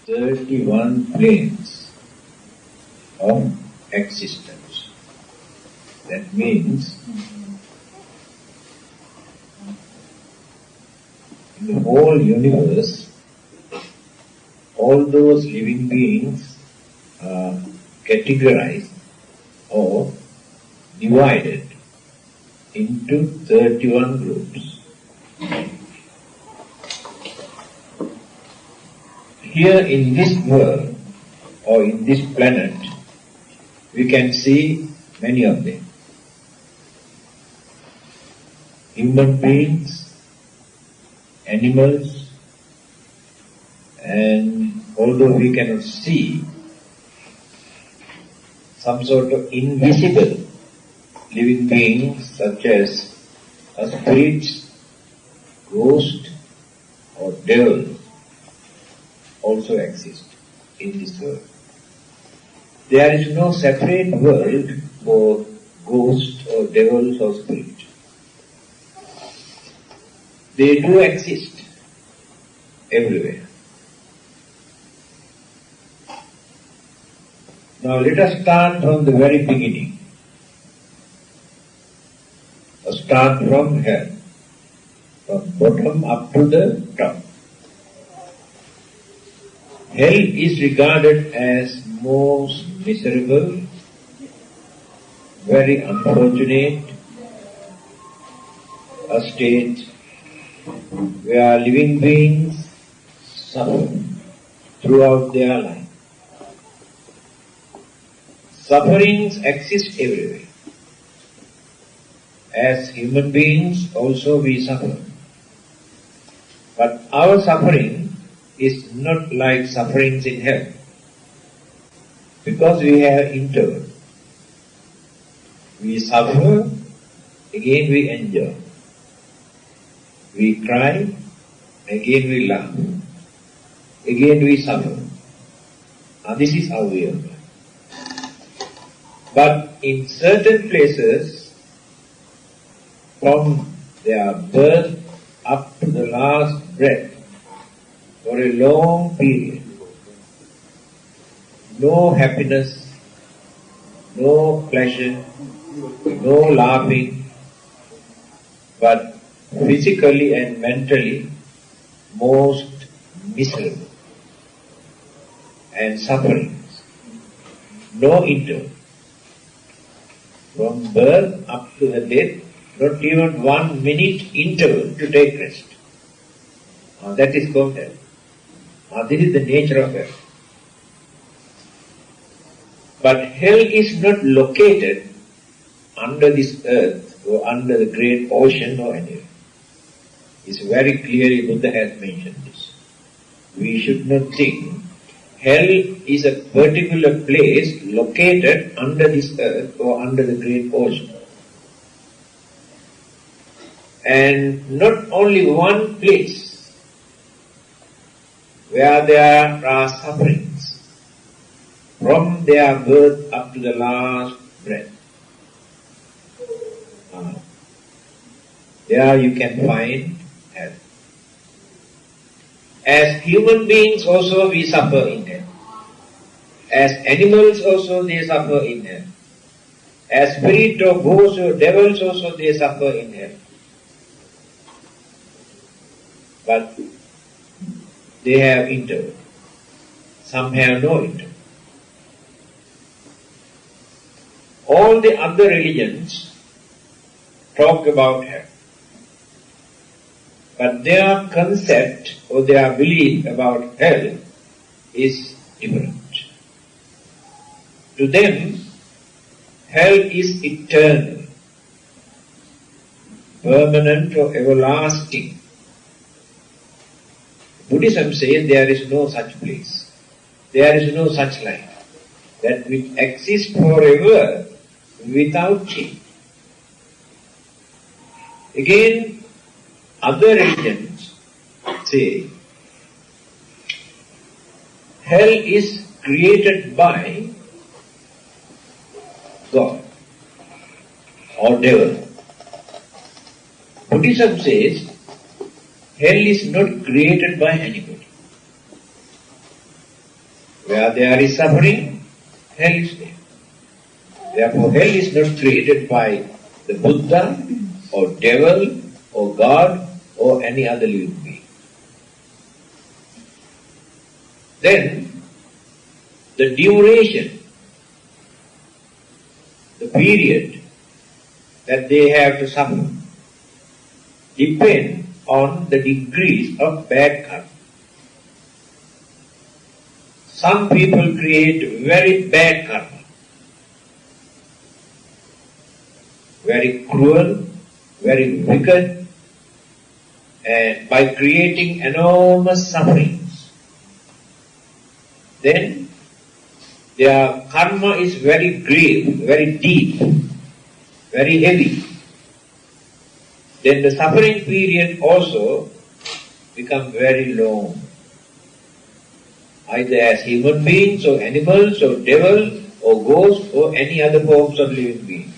31 planes of existence. That means in the whole universe, all those living beings are categorized or divided into 31 groups. Here in this world or in this planet, we can see many of them. Human beings, animals, and although we cannot see, some sort of invisible living beings such as spirits, ghosts, or devils also exist in this world. There is no separate world for ghosts or devils or spirits. They do exist everywhere. Now let us start from the very beginning. Start from hell, from bottom up to the top. Hell is regarded as most miserable, very unfortunate, a state where living beings suffer throughout their life. Sufferings exist everywhere. As human beings also we suffer. But our suffering is not like sufferings in hell, because we have interval. We suffer, again we enjoy. We cry, again we laugh. Again we suffer. Now this is how we are. But in certain places, from their birth up to the last breath, for a long period, no happiness, no pleasure, no laughing, but physically and mentally most miserable and sufferings. No interval. From birth up to the death, not even 1 minute interval to take rest. That is called hell. This is the nature of hell. But hell is not located under this earth or under the great ocean or anywhere. It's very clearly Buddha has mentioned this. We should not think hell is a particular place located under this earth or under the great ocean. And not only one place where there are sufferings from their birth up to the last breath. There you can find hell. As human beings also we suffer in hell. As animals also they suffer in hell. As spirit or ghosts or devils also they suffer in hell. But they have interval. Some have no interval. All the other religions talk about hell. But their concept or their belief about hell is different. To them, hell is eternal, permanent or everlasting. Buddhism says there is no such place. There is no such life that which exists forever without change. Again, other religions say hell is created by God or devil. Buddhism says hell is not created by anybody. Where there is suffering, hell is there. Therefore, hell is not created by the Buddha or devil or God or any other living being. Then, the duration, the period that they have to suffer, depend on the degrees of bad karma. Some people create very bad karma, very cruel, very wicked, and by creating enormous sufferings. Then their karma is very grave, very deep, very heavy. Then the suffering period also becomes very long. Either as human beings or animals or devil or ghosts or any other forms of living beings.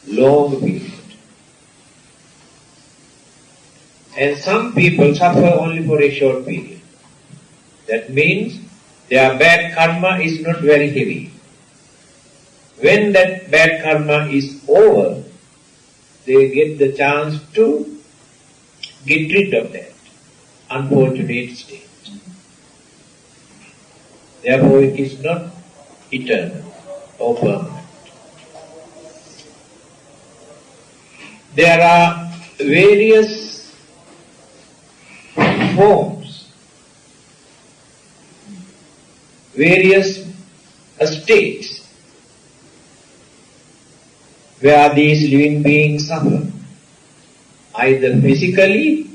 Long period. And some people suffer only for a short period. That means their bad karma is not very heavy. When that bad karma is over, they get the chance to get rid of that unfortunate state. Therefore, it is not eternal or permanent. There are various forms, various states where these living beings suffer, either physically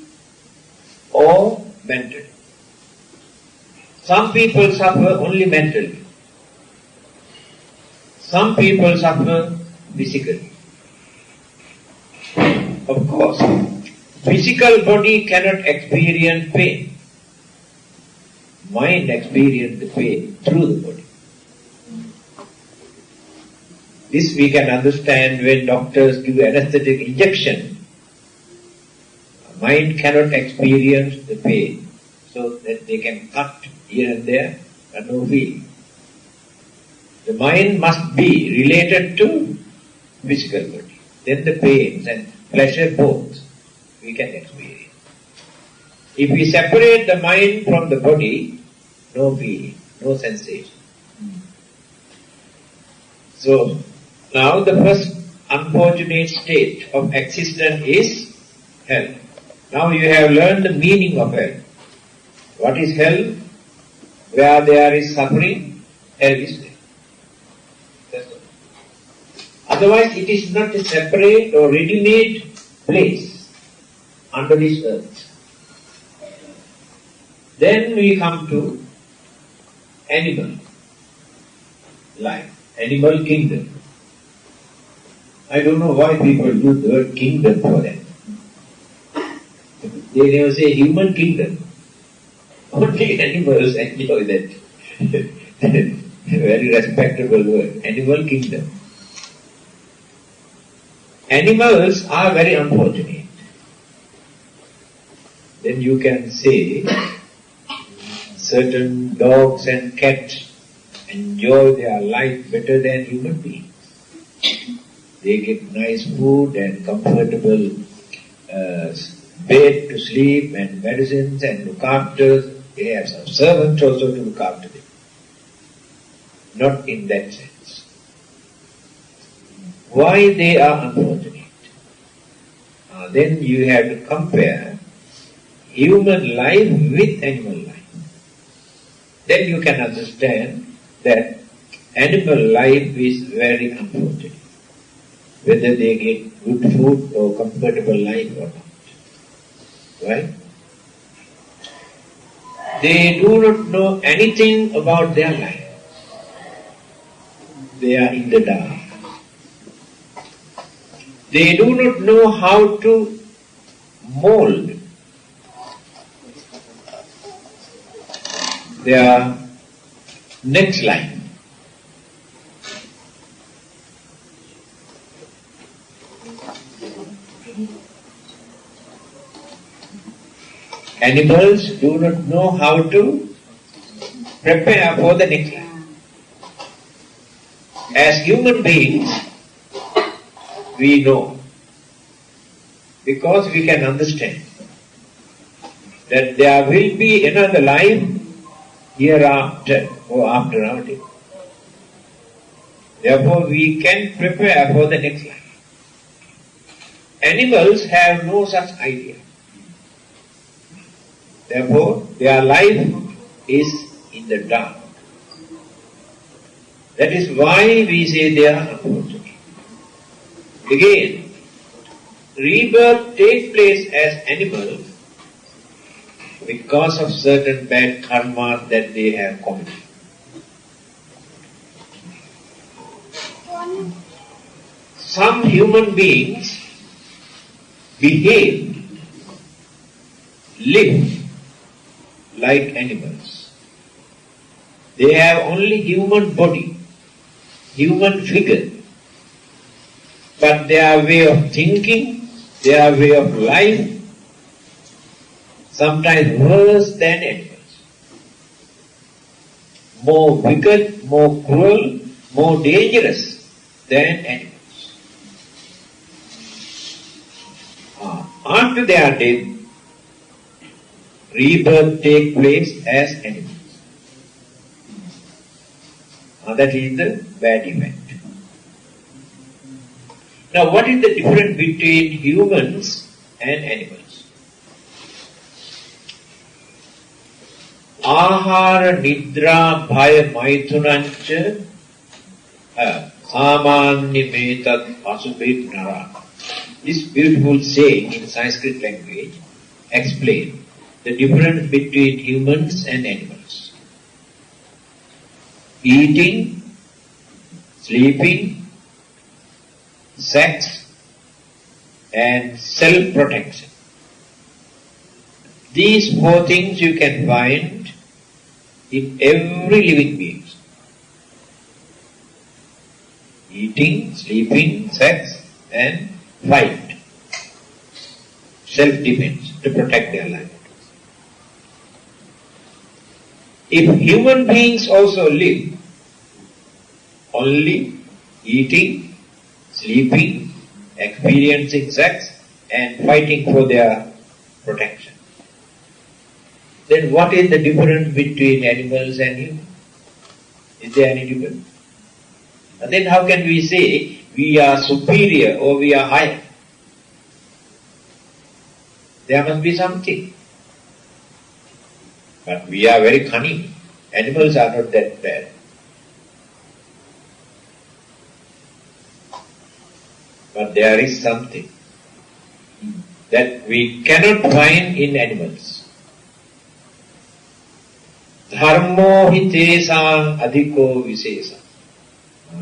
or mentally. Some people suffer only mentally. Some people suffer physically. Of course, physical body cannot experience pain. Mind experiences the pain through the body. This we can understand when doctors give anesthetic injection. Mind cannot experience the pain, so that they can cut here and there and no feeling. The mind must be related to physical body. Then the pains and pleasure both we can experience. If we separate the mind from the body, no feeling, no sensation. So, now the first unfortunate state of existence is hell. Now you have learned the meaning of hell. What is hell? Where there is suffering, hell is there. That's all. Otherwise it is not a separate or ready-made place under this earth. Then we come to animal life, animal kingdom. I don't know why people use the word kingdom for that. They never say human kingdom. Only animals enjoy that. Very respectable word, animal kingdom. Animals are very unfortunate. Then you can say certain dogs and cats enjoy their life better than human beings. They get nice food and comfortable bed to sleep and medicines and look after. They have some servants also to look after them. Not in that sense. Why they are unfortunate? Then you have to compare human life with animal life. Then you can understand that animal life is very unfortunate. Whether they get good food or comfortable life or not. Right? They do not know anything about their life. They are in the dark. They do not know how to mold their next life. Animals do not know how to prepare for the next life. As human beings, we know, because we can understand that there will be another life hereafter or after our death. Therefore, we can prepare for the next life. Animals have no such idea. Therefore, their life is in the dark. That is why we say they are unfortunate. Again, rebirth takes place as animals because of certain bad karma that they have committed. Some human beings behave, live like animals. They have only human body, human figure, but their way of thinking, their way of life, sometimes worse than animals. More wicked, more cruel, more dangerous than animals. After their death, rebirth takes place as animals. That is the bad event. Now, what is the difference between humans and animals? Ahara, nidra, bhaya, maithunancha, samanya metat asubhet nara. This beautiful saying in Sanskrit language explains the difference between humans and animals. Eating, sleeping, sex, and self-protection. These four things you can find in every living being. Eating, sleeping, sex, and fight. Self-defense to protect their life. If human beings also live only eating, sleeping, experiencing sex, and fighting for their protection, then what is the difference between animals and humans? Is there any difference? And then how can we say we are superior or we are higher? There must be something. But we are very cunning. Animals are not that bad. But there is something that we cannot find in animals. Dharmo hitesam adhiko visesa.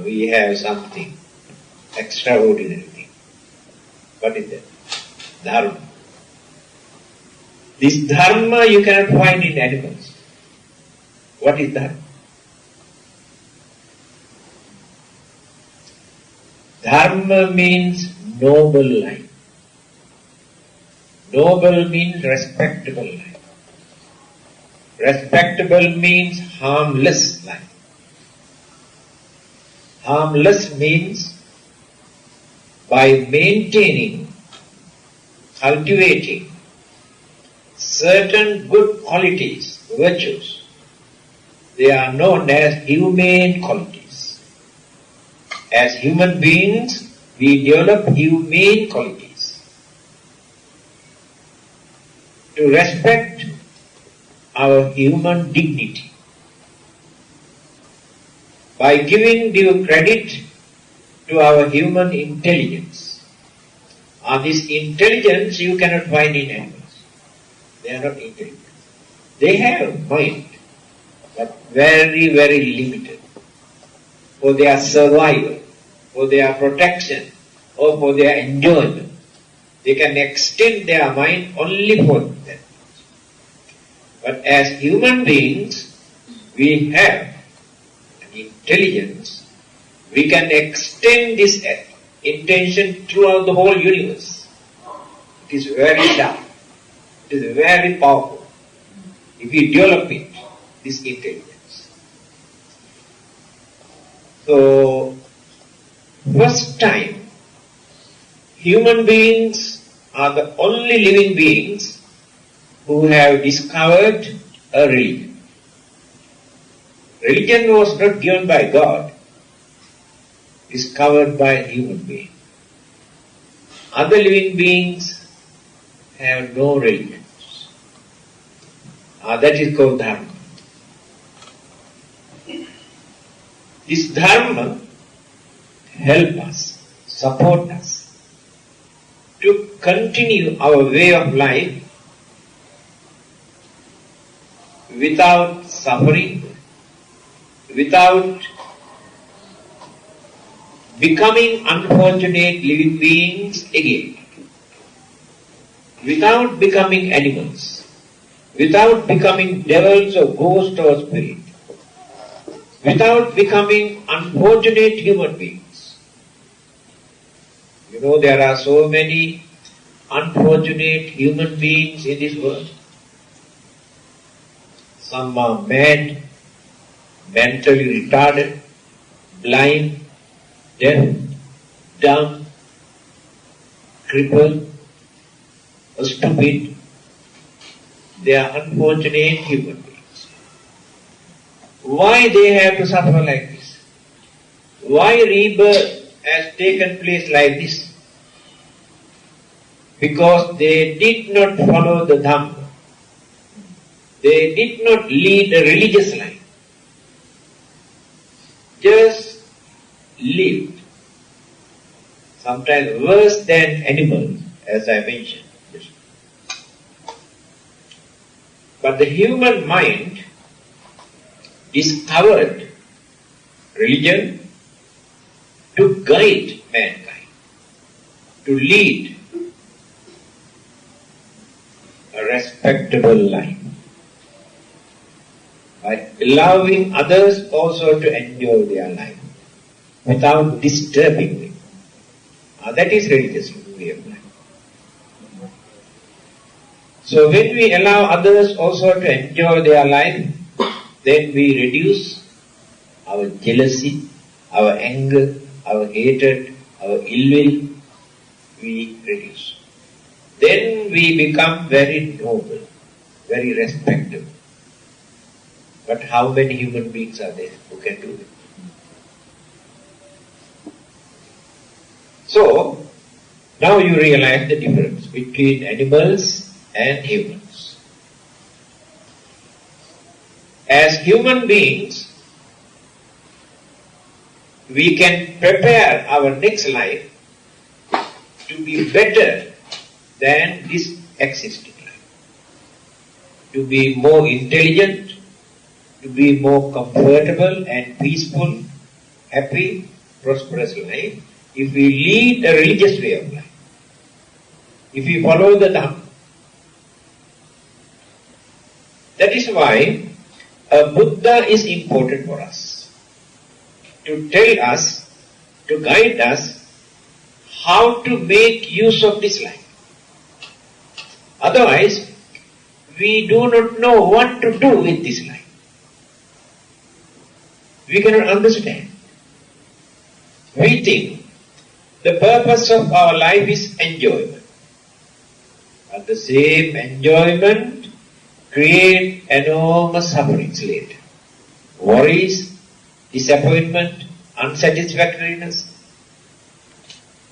We have something extraordinary thing. What is that? Dharma. This dharma you cannot find in animals. What is dharma? Dharma means noble life. Noble means respectable life. Respectable means harmless life. Harmless means by maintaining, cultivating certain good qualities, virtues. They are known as humane qualities. As human beings, we develop humane qualities. To respect our human dignity. By giving due credit to our human intelligence. This intelligence you cannot find in animals. They are not intelligent. They have mind, but very, very limited. For their survival, for their protection, or for their enjoyment. They can extend their mind only for that. But as human beings, we have an intelligence. We can extend this intention throughout the whole universe. It is very dark. It is very powerful. If we develop it, this intelligence. So, first time, human beings are the only living beings who have discovered a religion. Religion was not given by God, discovered by human beings. Other living beings have no religions. That is called Dhamma. This Dhamma help us, support us to continue our way of life without suffering, without becoming unfortunate living beings again, without becoming animals, without becoming devils or ghosts or spirits, without becoming unfortunate human beings. You know, there are so many unfortunate human beings in this world. Some are mad, mentally retarded, blind, deaf, dumb, crippled, or stupid. They are unfortunate human beings. Why they have to suffer like this? Why rebirth has taken place like this? Because they did not follow the Dhamma. They did not lead a religious life. Just lived. Sometimes worse than animals, as I mentioned. But the human mind discovered religion to guide mankind, to lead a respectable life, by allowing others also to enjoy their life without disturbing them. That is religious way of life. So when we allow others also to enjoy their life, then we reduce our jealousy, our anger, our hatred, our ill will, we reduce. Then we become very noble, very respectable. But how many human beings are there who can do it? So, now you realize the difference between animals and humans. As human beings, we can prepare our next life to be better than this existing life. To be more intelligent, to be more comfortable and peaceful, happy, prosperous life, if we lead a religious way of life, if we follow the Dhamma. That is why a Buddha is important for us, to tell us, to guide us how to make use of this life. Otherwise, we do not know what to do with this life. We cannot understand. We think the purpose of our life is enjoyment. But the same enjoyment create enormous sufferings later. Worries, disappointment, unsatisfactoriness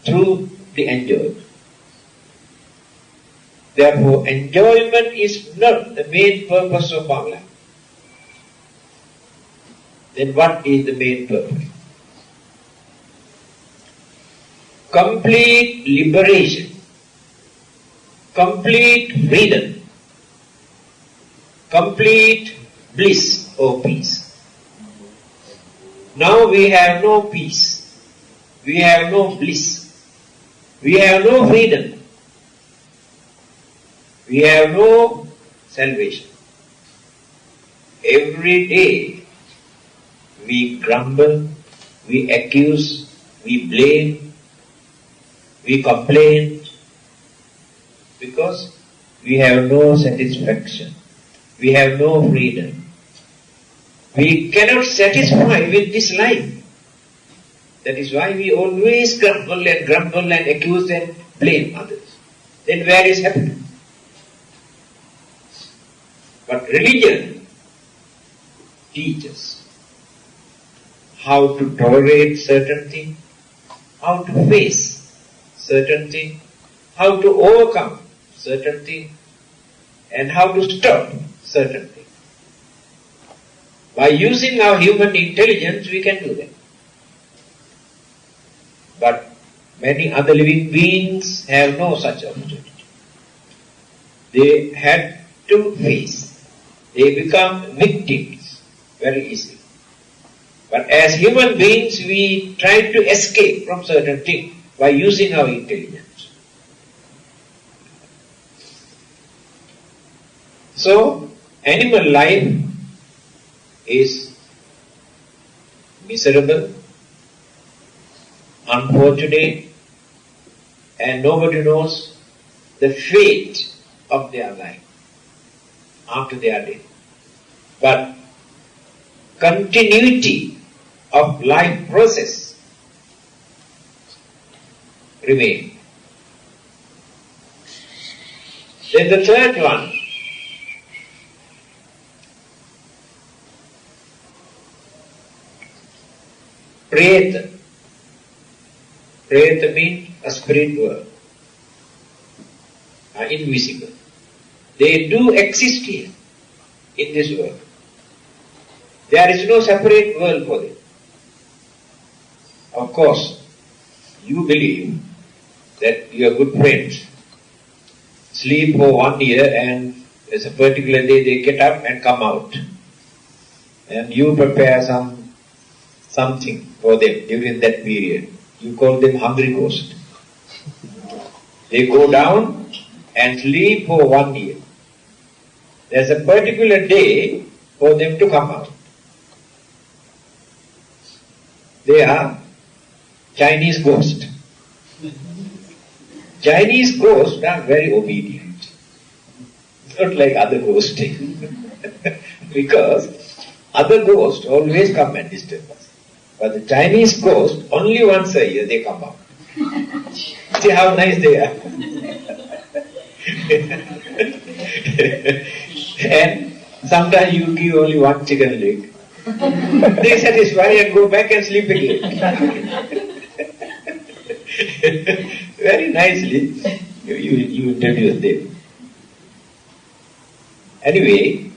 through the enjoyment. Therefore, enjoyment is not the main purpose of our life. Then what is the main purpose? Complete liberation, complete freedom, complete bliss or peace. Now we have no peace, we have no bliss, we have no freedom, we have no salvation. Every day we grumble, we accuse, we blame, we complain, because we have no satisfaction, we have no freedom. We cannot satisfy with this life. That is why we always grumble and accuse and blame others. Then where is happiness? But religion teaches how to tolerate certain things, how to face certain things, how to overcome certain things, and how to stop certain things. By using our human intelligence, we can do that. But many other living beings have no such opportunity. They had to face. They become victims very easily. But as human beings, we try to escape from certain things by using our intelligence. So, animal life is miserable, unfortunate, and nobody knows the fate of their life after they are dead. But continuity of life process remains. Then the third one, Preta. Preta means a spirit world, invisible. They do exist here, in this world. There is no separate world for them. Of course, you believe that your good friends sleep for 1 year and there's a particular day they get up and come out. And you prepare something for them during that period. You call them hungry ghosts. They go down and sleep for 1 year. There's a particular day for them to come out. They are Chinese ghosts. Chinese ghosts are very obedient. Not like other ghosts. Because other ghosts always come and disturb us. But the Chinese ghosts, only once a year they come out. See how nice they are. And sometimes you give only one chicken leg. They satisfy and go back and sleep again. Very nicely, you introduce them. Anyway,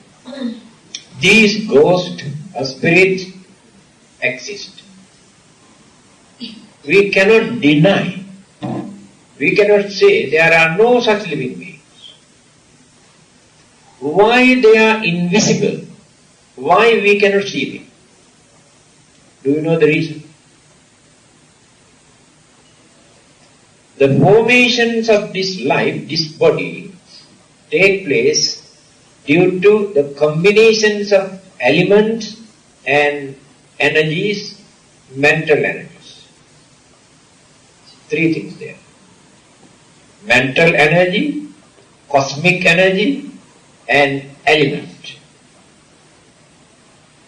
these ghosts or spirits exist. We cannot deny, we cannot say there are no such living beings. Why they are invisible? Why we cannot see them? Do you know the reason? The formations of this life, this body, take place due to the combinations of elements and energies, mental energies. Three things there. Mental energy, cosmic energy, and element.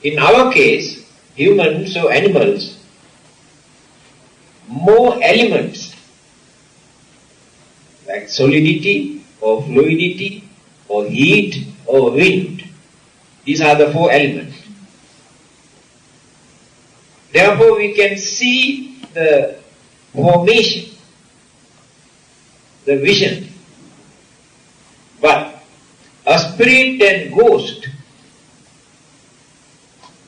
In our case, humans or animals, more elements like solidity or fluidity or heat or wind. These are the four elements. Therefore, we can see the formation, the vision. But a spirit and ghost,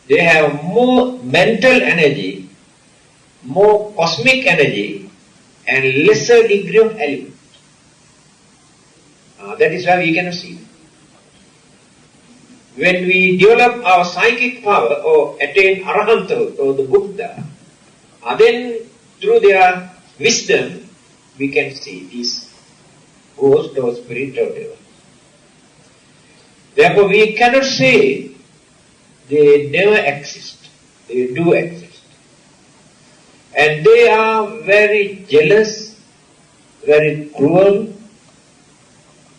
they have more mental energy, more cosmic energy, and lesser degree of element. That is why we cannot see them. When we develop our psychic power or attain Arahanthood or the Buddha, then through their wisdom we can see these ghosts or spirit or devil. Therefore we cannot say they never exist. They do exist. And they are very jealous, very cruel,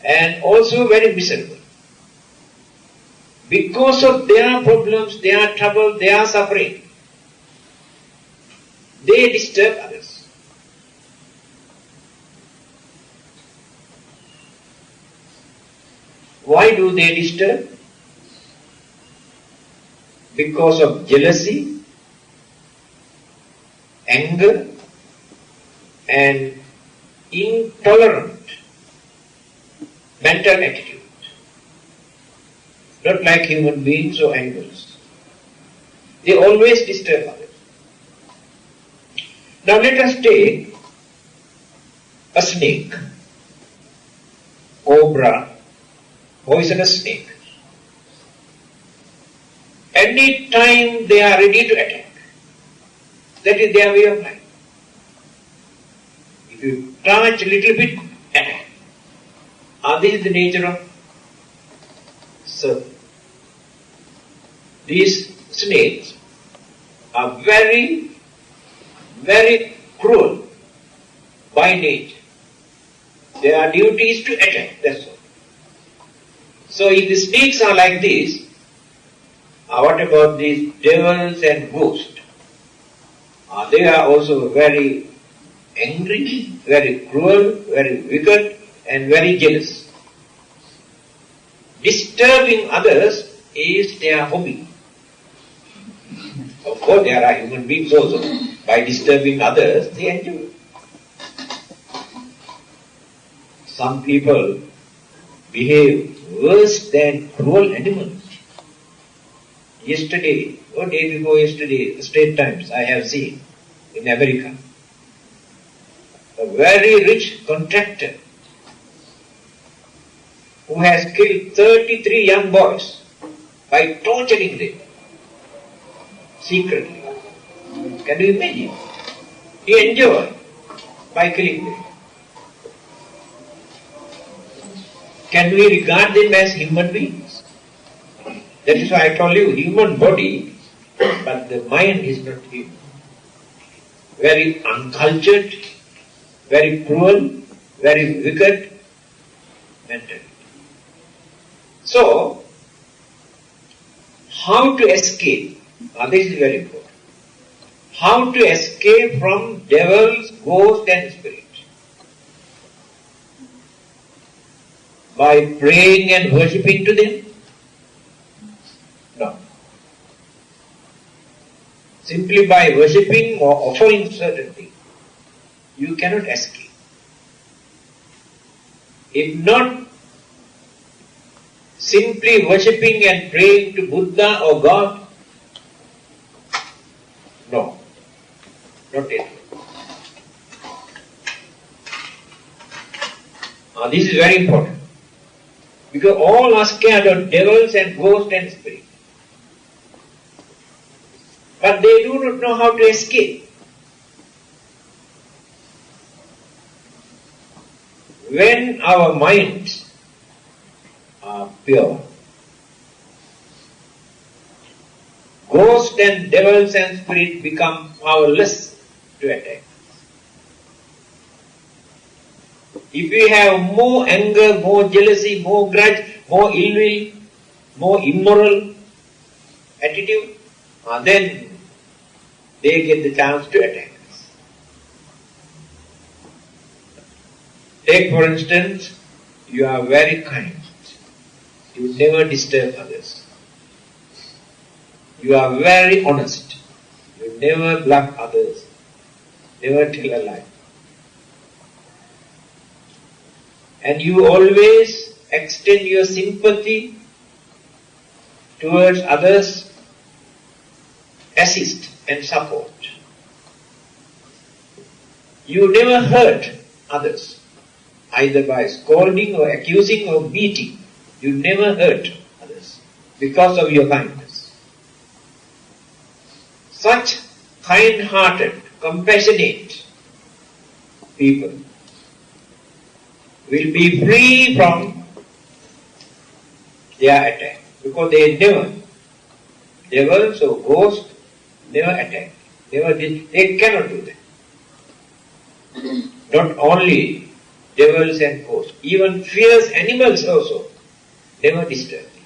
and also very miserable. Because of their problems, their trouble, their suffering, they disturb others. Why do they disturb? Because of jealousy, anger, and intolerant mental attitude. Not like human beings or animals. They always disturb others. Now let us take a snake, cobra, poisonous snake. Any time they are ready to attack. That is their way of life. If you touch a little bit, attack. This is the nature of serpent. These snakes are very, very cruel by nature. Their duty is to attack, that's all. So if the snakes are like this, what about these devils and ghosts? They are also very angry, very cruel, very wicked, and very jealous. Disturbing others is their hobby. Of course, there are human beings also. By disturbing others, they enjoy. Some people behave worse than cruel animals. Yesterday, or day before yesterday, State Times, I have seen in America, a very rich contractor who has killed 33 young boys by torturing them secretly. Can you imagine? He enjoyed by killing them. Can we regard them as human beings? That is why I told you, human body, but the mind is not human. Very uncultured, very cruel, very wicked mentality. So, how to escape? This is very important. How to escape from devils, ghosts and spirits? By praying and worshipping to them? No. Simply by worshipping or offering certain things, you cannot escape. If not simply worshipping and praying to Buddha or God, no, not it. This is very important. Because all are scared of devils and ghosts and spirits. But they do not know how to escape. When our minds are pure, ghosts and devils and spirits become powerless to attack. If we have more anger, more jealousy, more grudge, more ill will, more immoral attitude, then they get the chance to attack us. Take for instance, you are very kind. You never disturb others. You are very honest. You never bluff others. Never tell a lie. And you always extend your sympathy towards others, assist and support. You never hurt others, either by scolding or accusing or beating. You never hurt others because of your kindness. Such kind-hearted, compassionate people will be free from their attack, because they never, devils or ghosts never attack, never did, they cannot do that. Not only devils and ghosts, even fierce animals also never disturb them.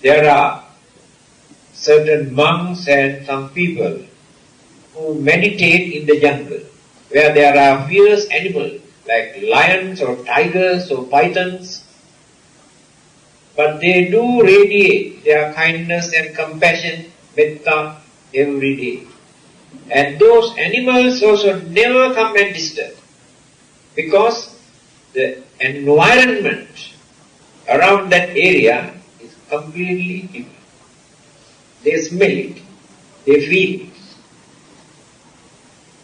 There are certain monks and some people who meditate in the jungle, where there are fierce animals like lions or tigers or pythons, but they do radiate their kindness and compassion, metta, every day. And those animals also never come and disturb, because the environment around that area is completely different. They smell it, they feel it.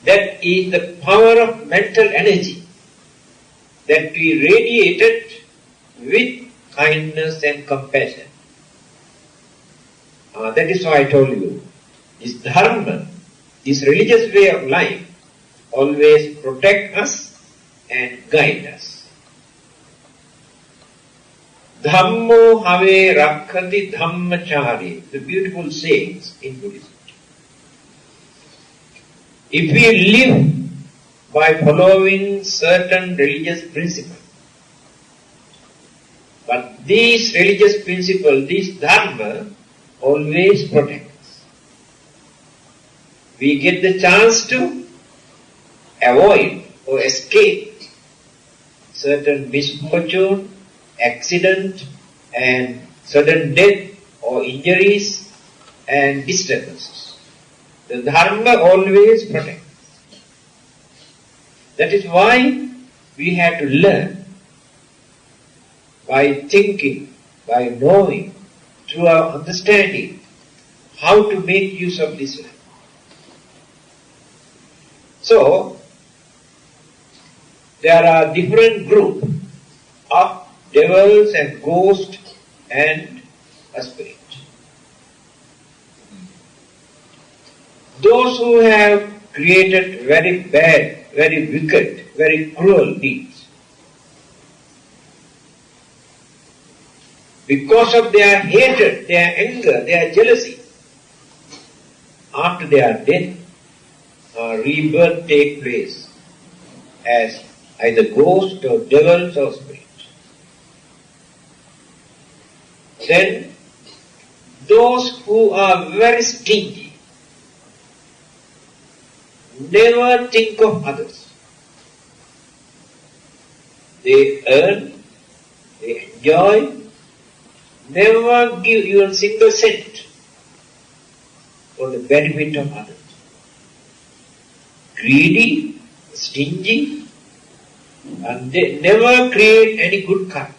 That is the power of mental energy that we radiated with kindness and compassion. That is why I told you, this Dharma, this religious way of life, always protect us and guide us. Dhammo have rakkati dhammachari, the beautiful sayings in Buddhism. If we live by following certain religious principles, but these religious principles, this Dharma, always protect us. We get the chance to avoid or escape certain misfortune, accident, and sudden death or injuries and disturbances. The Dharma always protects. That is why we have to learn by thinking, by knowing, through our understanding, how to make use of this life. So, there are different groups of devils and ghosts and a spirit. Those who have created very bad, very wicked, very cruel deeds, because of their hatred, their anger, their jealousy, after their death, rebirth take place as either ghosts or devils or spirits. Then, those who are very stingy, never think of others. They earn, they enjoy, never give even single cent for the benefit of others. Greedy, stingy, and they never create any good karma.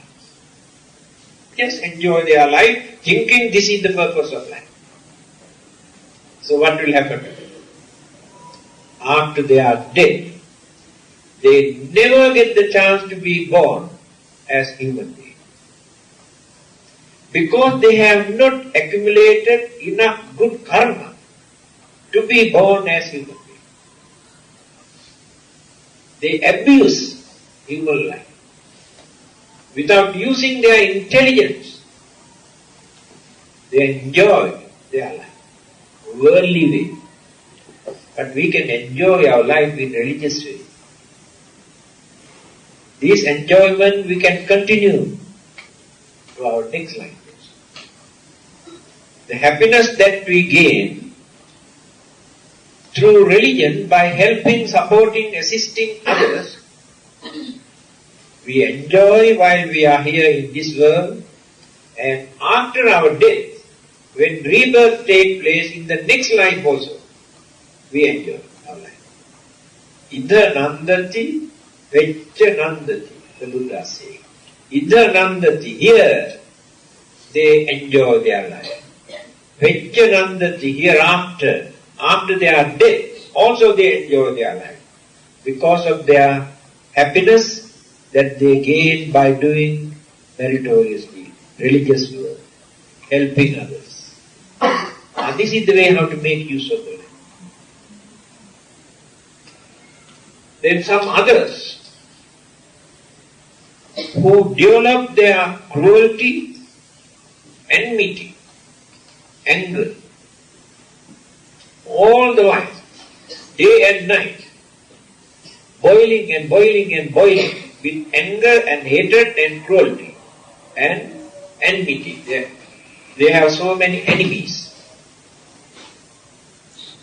Just enjoy their life, thinking this is the purpose of life. So what will happen? After they are dead, they never get the chance to be born as human beings, because they have not accumulated enough good karma to be born as human beings. They abuse human life without using their intelligence. They enjoy their life, worldly way. But we can enjoy our life in religious way. This enjoyment we can continue to our next life. The happiness that we gain through religion by helping, supporting, assisting others, we enjoy while we are here in this world, and after our death, when rebirth takes place in the next life also, we enjoy our life. Idha nandati, veccha nandati, the Buddha says. Idha nandati, here they enjoy their life. Veccha nandati, hereafter, after their death, also they enjoy their life. Because of their happiness that they gain by doing meritoriously, religious work, helping others. And this is the way how to make use of the life. Then some others who develop their cruelty, enmity, anger, all the while, day and night, boiling and boiling and boiling with anger and hatred and cruelty and enmity. They have so many enemies.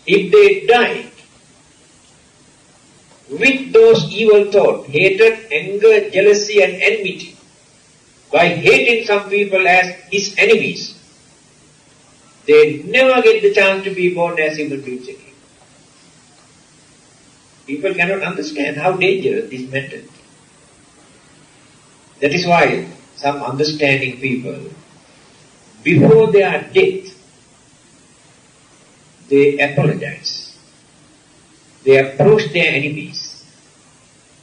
If they die, with those evil thoughts, hatred, anger, jealousy and enmity, by hating some people as his enemies, they never get the chance to be born as human beings again. People cannot understand how dangerous this mentality. That is why some understanding people, before their death, they apologize. They approach their enemies.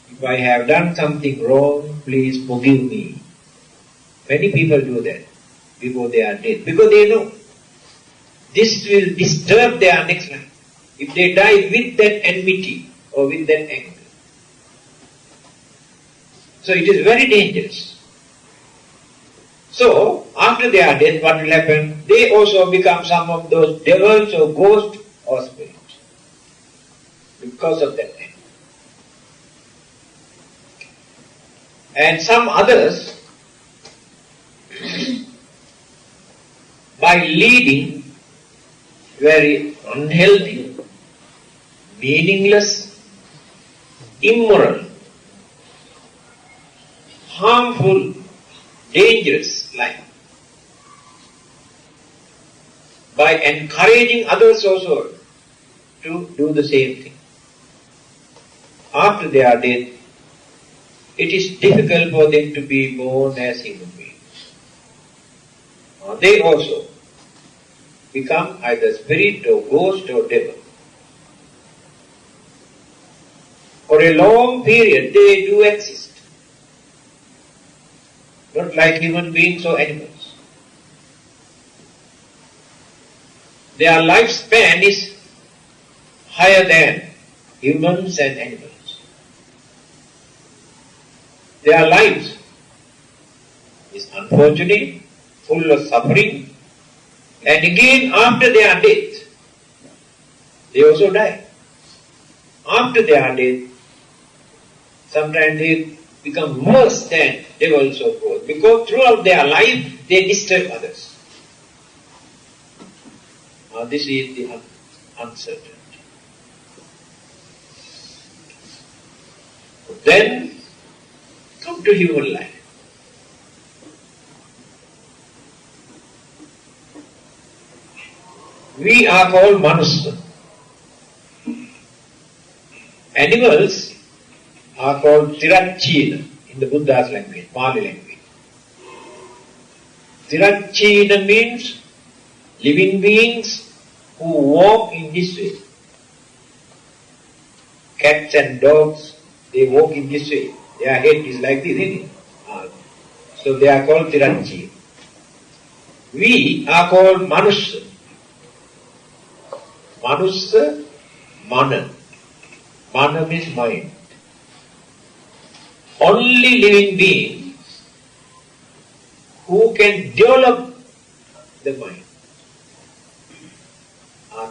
If I have done something wrong, please forgive me. Many people do that before they are dead, because they know this will disturb their next life. If they die with that enmity or with that anger. So it is very dangerous. So, after their death, what will happen? They also become some of those devils or ghosts or spirits. Because of that anger. And some others, by leading very unhealthy, meaningless, immoral, harmful, dangerous life, by encouraging others also to do the same thing. After they are dead, it is difficult for them to be born as human beings. They also become either spirit or ghost or devil. For a long period they do exist. Not like human beings or animals. Their lifespan is higher than humans and animals. Their lives is unfortunate, full of suffering, and again after their death, they also die. After their death, sometimes they become worse than devils or ghosts, because throughout their life they disturb others. This is the uncertainty. Then come to human life. We are called manusa. Animals are called tirachina in the Buddha's language, Pali language. Tirachina means living beings who walk in this way. Cats and dogs, they walk in this way. Their head is like this, isn't it? So they are called tirachina. We are called manusa. Manusa, mana. Mana means mind. Only living beings who can develop the mind.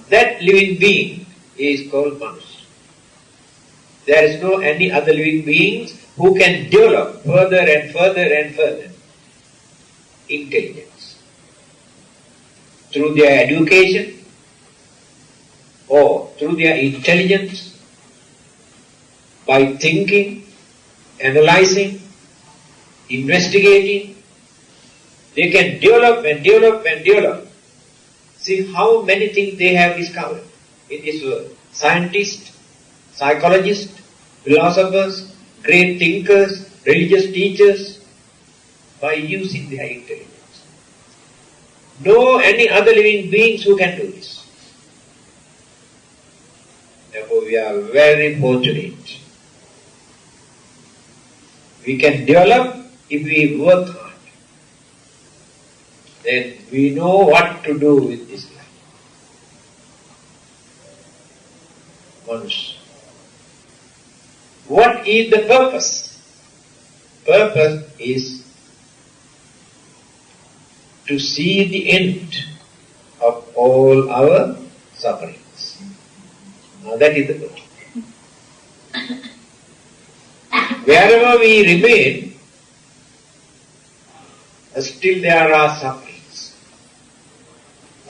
That living being is called Manus. There is no any other living beings who can develop further and further and further intelligence through their education or through their intelligence, by thinking, analyzing, investigating. They can develop and develop and develop. See how many things they have discovered in this world. Scientists, psychologists, philosophers, great thinkers, religious teachers, by using their intelligence. No any other living beings who can do this. Therefore we are very fortunate. We can develop if we work hard. Then we know what to do with this life. Manush. What is the purpose? Purpose is to see the end of all our sufferings. Now that is the purpose. Wherever we remain, still there are sufferings.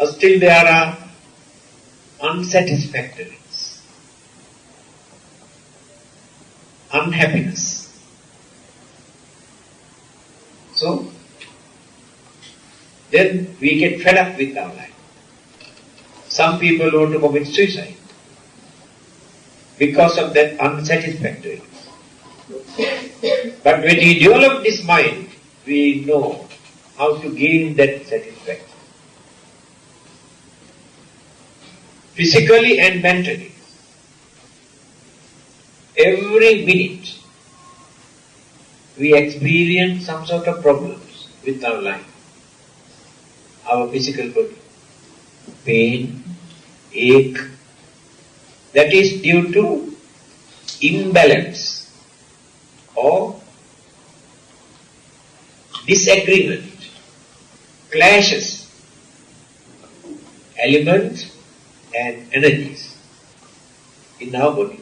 Still there are unsatisfactories. unhappiness. So, then we get fed up with our life. Some people want to commit suicide because of that unsatisfactory. But when we develop this mind, we know how to gain that satisfaction. Physically and mentally. Every minute we experience some sort of problems with our life. Our physical body. Pain, ache. That is due to imbalance or disagreement, clashes, elements and energies in our body.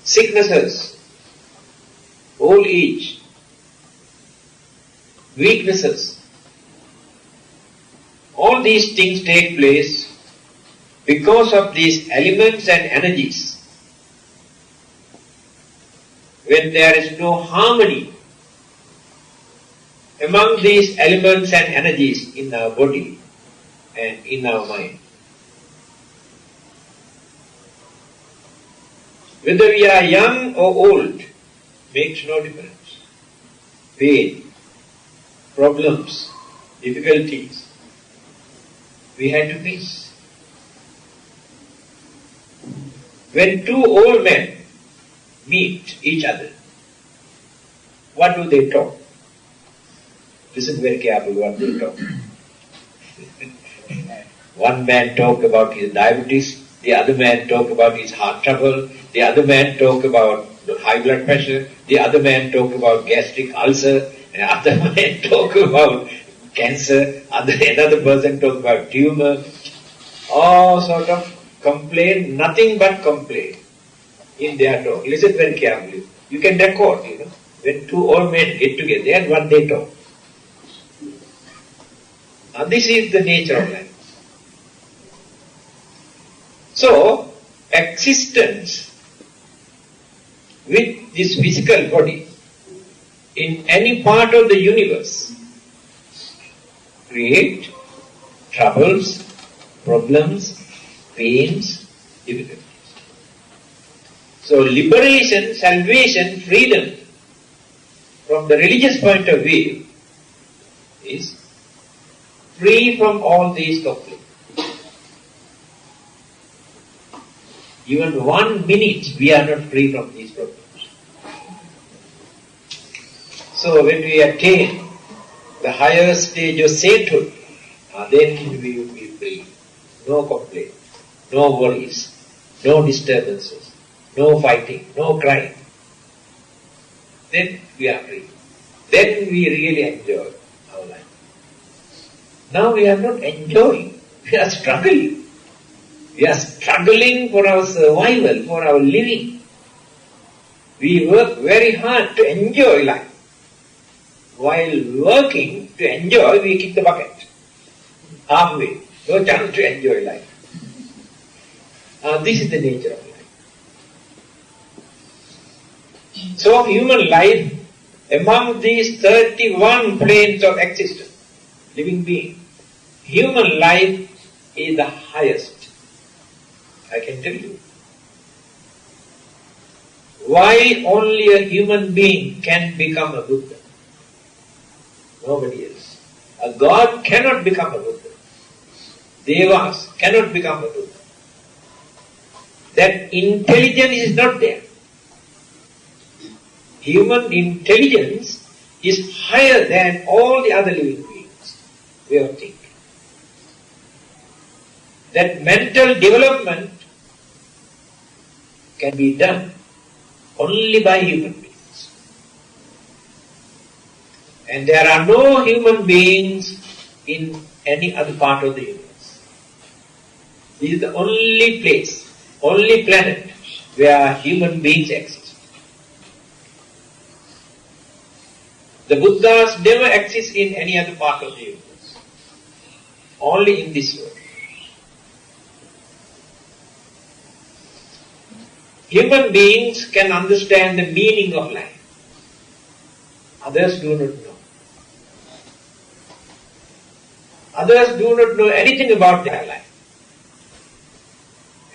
Sicknesses, old age, weaknesses, all these things take place because of these elements and energies. When there is no harmony among these elements and energies in our body and in our mind. Whether we are young or old makes no difference. Pain, problems, difficulties, we had to face. When two old men meet each other, what do they talk? Listen very carefully what they talk. One man talk about his diabetes, the other man talk about his heart trouble, the other man talk about high blood pressure, the other man talk about gastric ulcer, the other man talk about cancer, another person talk about tumor. All sort of complain, nothing but complain in their talk. Listen very carefully. You can record, when two old men get together and what they talk. Now this is the nature of life. So, existence with this physical body in any part of the universe create troubles, problems, pains, difficulties. So liberation, salvation, freedom from the religious point of view is free from all these conflicts. Even 1 minute we are not free from these problems. So when we attain the higher stage of sainthood, then we will be free. No complaint, no worries, no disturbances, no fighting, no crying. Then we are free. Then we really enjoy our life. Now we are not enjoying, we are struggling. We are struggling for our survival, for our living. We work very hard to enjoy life. While working to enjoy, we kick the bucket. Halfway. No chance to enjoy life. This is the nature of life. So human life, among these 31 planes of existence, living being, human life is the highest. I can tell you. Why only a human being can become a Buddha? Nobody else. A God cannot become a Buddha. Devas cannot become a Buddha. That intelligence is not there. Human intelligence is higher than all the other living beings' way of thinking. That mental development can be done only by human beings. And there are no human beings in any other part of the universe. This is the only place, only planet where human beings exist. The Buddhas never exist in any other part of the universe. Only in this world. Human beings can understand the meaning of life. Others do not know. Others do not know anything about their life.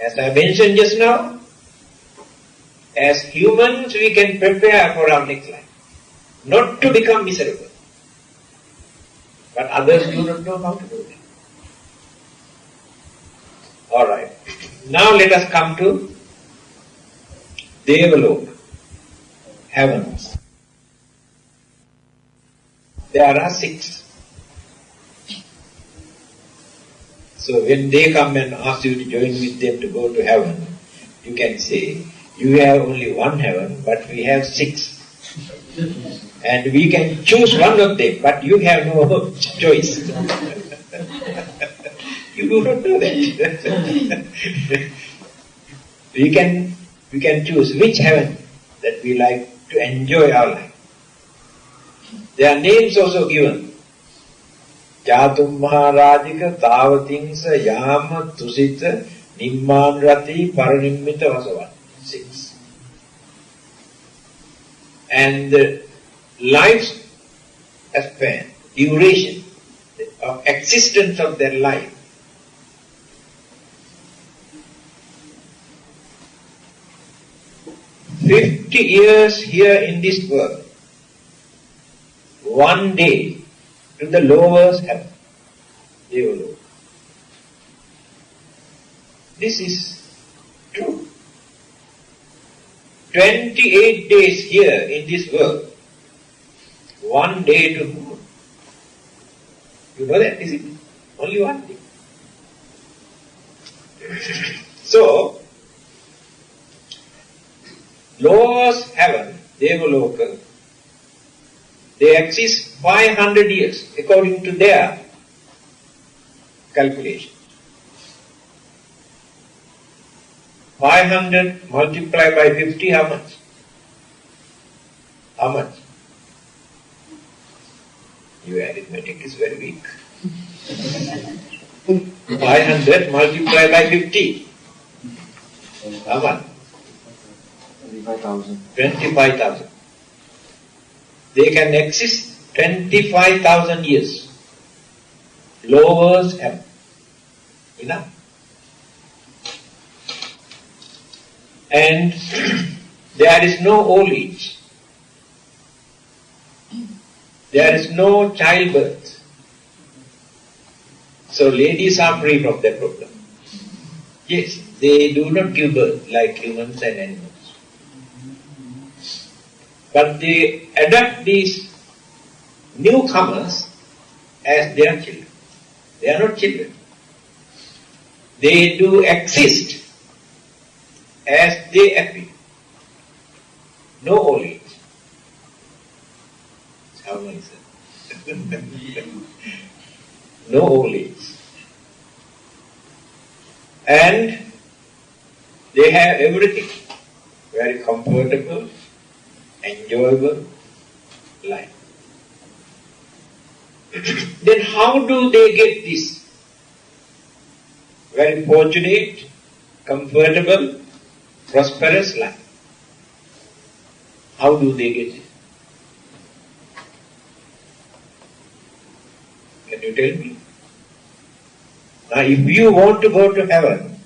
As I mentioned just now, as humans we can prepare for our next life, not to become miserable. But others do not know how to do that. Alright, now let us come to Devaloka, heavens. There are 6. So when they come and ask you to join with them to go to heaven, you can say, you have only one heaven, but we have 6. And we can choose one of them, but you have no choice. You do not know that. we can choose which heaven that we like to enjoy our life. There are names also given. Jatum Maharajika, Tavatingsa, Yama, Tusita, Nimman Rati, Paranimmita Vasavan. 6. And the lifespan, duration of existence of their life, "50 years here in this world, 1 day to the lowest heaven." Devaloka. This is true. 28 days here in this world, 1 day to moon. You know that, is it? Only 1 day. So, lowest heaven, Devaloka, they exist 500 years according to their calculation. 500 multiplied by 50, how much? How much? Your arithmetic is very weak. 500 multiplied by 50. How much? 25,000. 25,000. They can exist 25,000 years. Lowers heaven. Enough. And there is no old age. There is no childbirth. So ladies are free from that problem. Yes, they do not give birth like humans and animals. But they adopt these newcomers as their children. They are not children. They do exist as they appear. No old age. How nice. No old age. And they have everything. Very comfortable, enjoyable life. Then how do they get this? Very fortunate, comfortable, prosperous life. How do they get it? Can you tell me? Now if you want to go to heaven,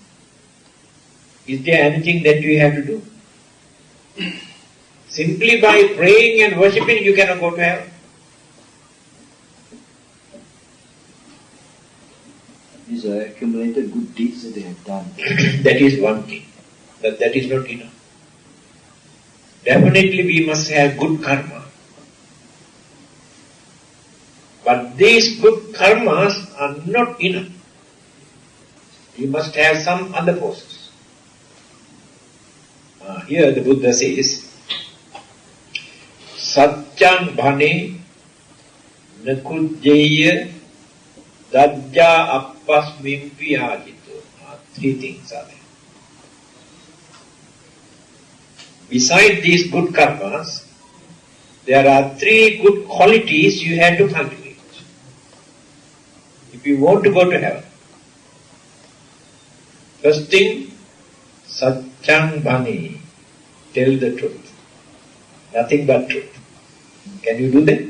is there anything that you have to do? Simply by praying and worshipping you cannot go to heaven. These are accumulated good deeds that they have done. That is one thing. But that is not enough. Definitely we must have good karma. But these good karmas are not enough. You must have some other forces. Here the Buddha says, Satchan bhane nakujjaya dajja appasmimpi ajito. 3 things are there. Besides these good karmas, there are 3 good qualities you have to cultivate. If you want to go to heaven. First thing, Satchan bhane. Tell the truth. Nothing but truth. Can you do that?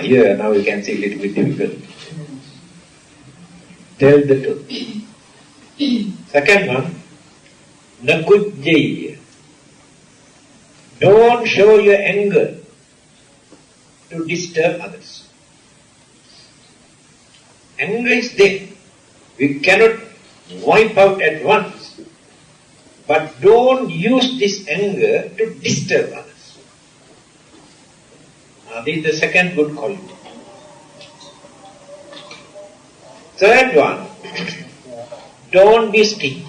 Here, now you can see a little bit difficult. Tell the truth. Second one, nakujjaya. Don't show your anger to disturb others. Anger is there. We cannot wipe out at once. But don't use this anger to disturb others. This is the second good quality. Third one, don't be stingy.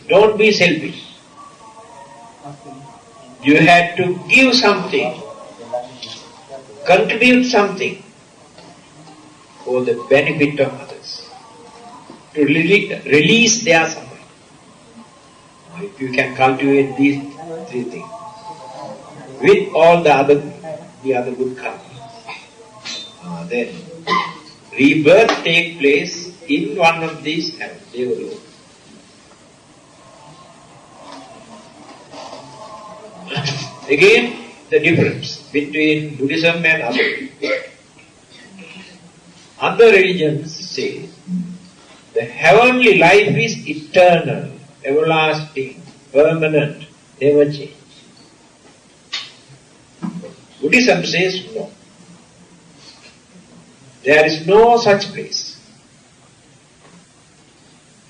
Don't be selfish. You have to give something, contribute something for the benefit of others, to release their suffering. If you can cultivate these three things, with all the other good karma, then rebirth take place in one of these heavens, Devalu. Again, the difference between Buddhism and other. Other religions say the heavenly life is eternal, everlasting, permanent, never change. Buddhism says no. There is no such place.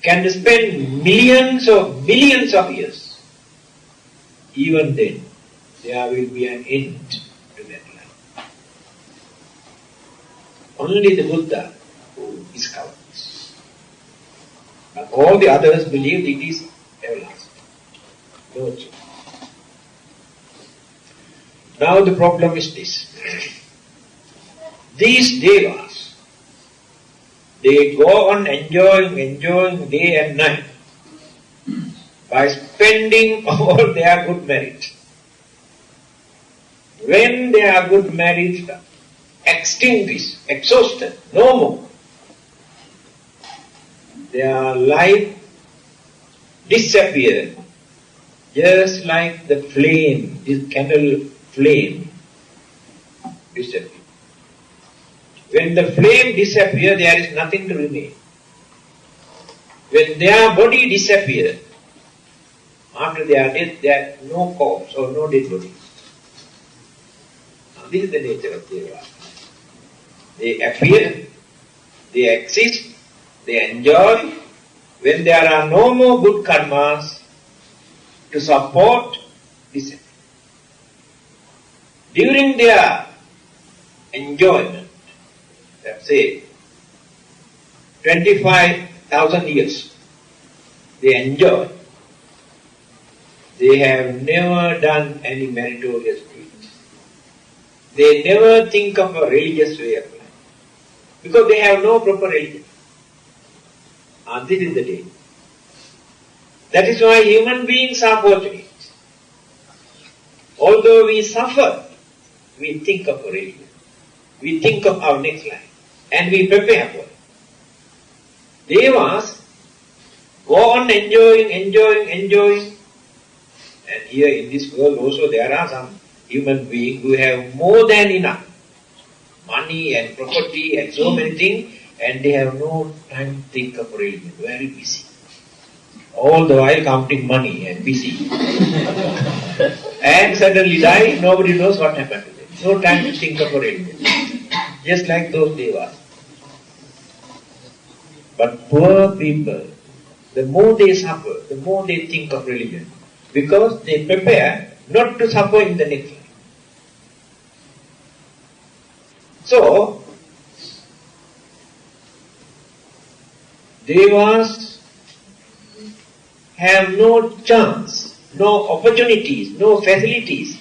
Can spend millions of years. Even then, there will be an end to that life. Only the Buddha who discovers. But all the others believe it is everlasting. No change. Now the problem is this. These devas, they go on enjoying day and night by spending all their good merit. When their good merit extinguished, exhausted, no more, their life disappeared, just like the flame, this candle flame disappeared. When the flame disappears, there is nothing to remain. When their body disappears, after their death, there is no corpse or no dead body. Now, this is the nature of Deva. They appear, they exist, they enjoy. When there are no more good karmas to support, disappear. During their enjoyment, let's say 25,000 years, they enjoy. They have never done any meritorious deed. They never think of a religious way of life because they have no proper religion. And this is the day. That is why human beings are fortunate. Although we suffer, we think of a religion. We think of our next life. And we prepare for it. Devas go on enjoying. And here in this world also there are some human beings who have more than enough money and property and so many things, and they have no time to think of religion. Very busy. All the while counting money and busy. And suddenly die, nobody knows what happened to them. No time to think of religion. Just like those devas. But poor people, the more they suffer, the more they think of religion. Because they prepare not to suffer in the next life. So, devas have no chance, no opportunities, no facilities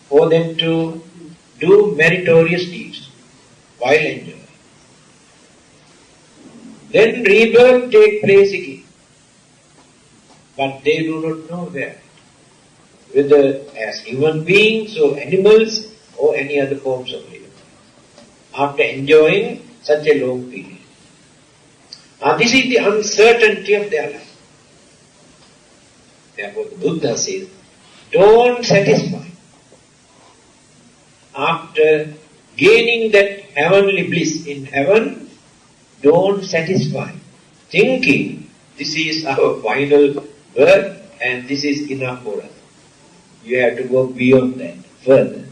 for them to do meritorious deeds while enjoying. Then rebirth takes place again. But they do not know where. Whether as human beings or animals or any other forms of living. After enjoying such a long period. Now this is the uncertainty of their life. Therefore the Buddha says, don't satisfy. After gaining that heavenly bliss in heaven, don't satisfy. Thinking, this is our final birth and this is enough for us. You have to go beyond that, further.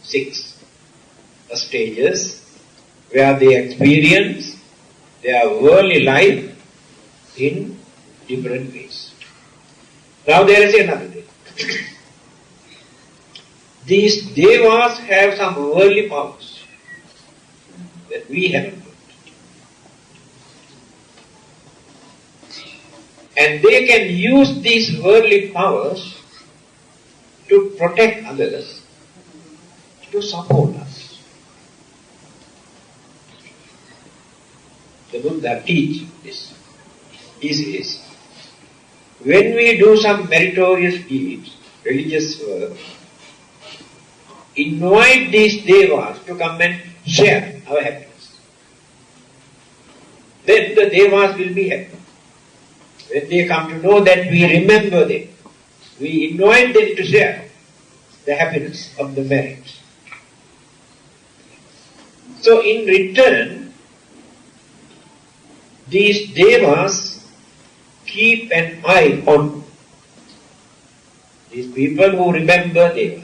6 stages where they experience their worldly life in different ways. Now there is another thing. These devas have some worldly powers that we haven't got. And they can use these worldly powers to protect others, to support us. The Buddha teaches this. He says, when we do some meritorious deeds, religious work, invite these devas to come and share our happiness. Then the devas will be happy. When they come to know that we remember them, we invite them to share the happiness of the merit. So in return, these devas keep an eye on these people who remember Deva,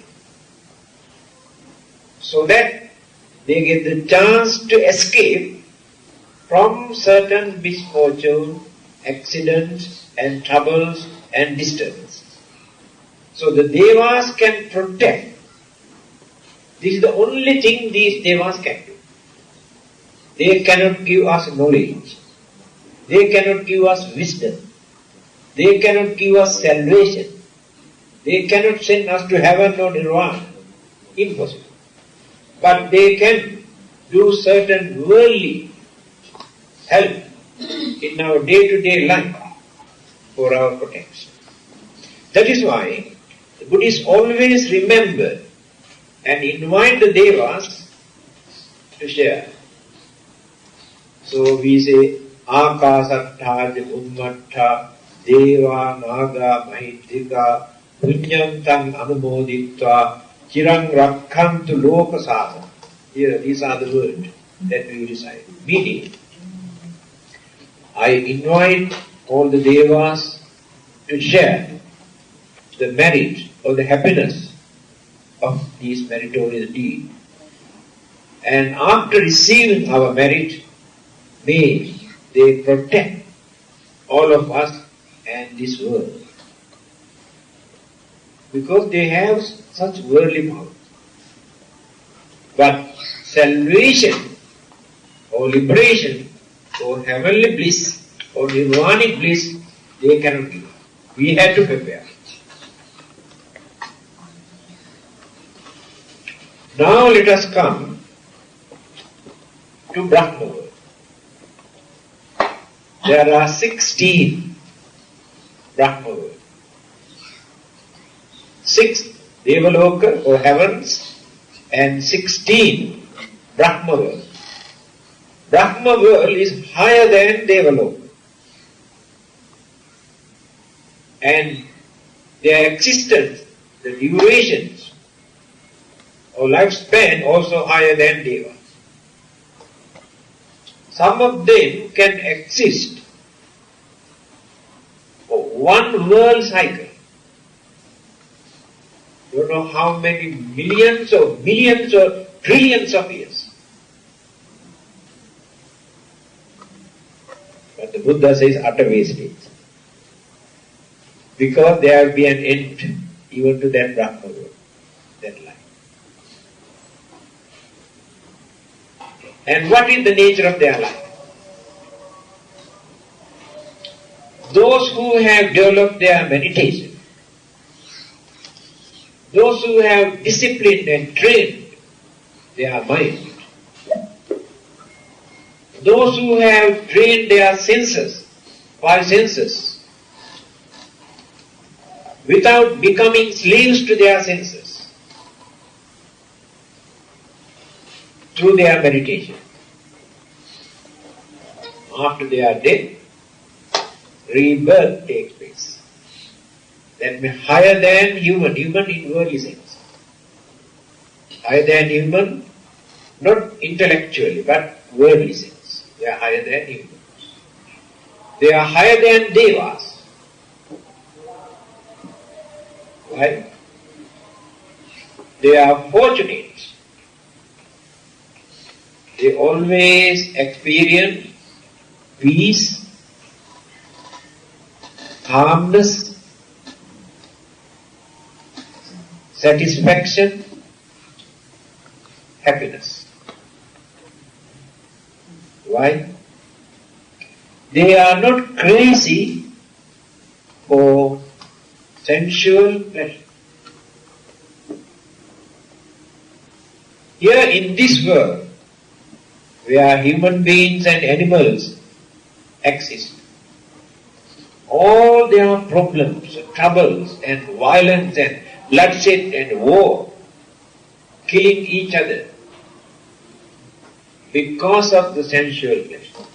so that they get the chance to escape from certain misfortune, accidents and troubles and disturbances. So the devas can protect. This is the only thing these devas can do. They cannot give us knowledge. They cannot give us wisdom. They cannot give us salvation. They cannot send us to heaven or nirvana. Impossible. But they can do certain worldly help in our day-to-day life for our protection. That is why the Buddhists always remember and invite the devas to share. So we say, Akasattha Ummattha Deva Naga Mahitthika Punyantang Anumoditva Chirang Rakhantu Lokasada. Here, these are the words that we recite. Meaning, I invite all the devas to share the merit or the happiness of these meritorious deeds. And after receiving our merit, may they protect all of us and this world. Because they have such worldly power. But salvation or liberation or heavenly bliss or nirvanic bliss, they cannot give. We have to prepare. Now let us come to Brahma world. There are 16 Brahma worlds. 6 Devaloka or heavens and 16 Brahma world. Brahma world is higher than Devaloka. And their existence, the durations or lifespan also higher than Deva. Some of them can exist for one world cycle. You don't know how many millions or trillions of years. But the Buddha says utter wastage. Because there will be an end even to that Brahma world, that life. And what is the nature of their life? Those who have developed their meditation, those who have disciplined and trained their mind, those who have trained their senses, 5 senses, without becoming slaves to their senses, through their meditation. After they are dead, rebirth takes place. That means higher than human, human in worldly sense. Higher than human, not intellectually, but worldly sense. They are higher than humans. They are higher than devas. Why? They are fortunate. They always experience peace, calmness, satisfaction, happiness. Why? They are not crazy for sensual pleasure. Here in this world, where human beings and animals exist, all their problems, troubles and violence and bloodshed and war, killing each other because of the sensual pleasure.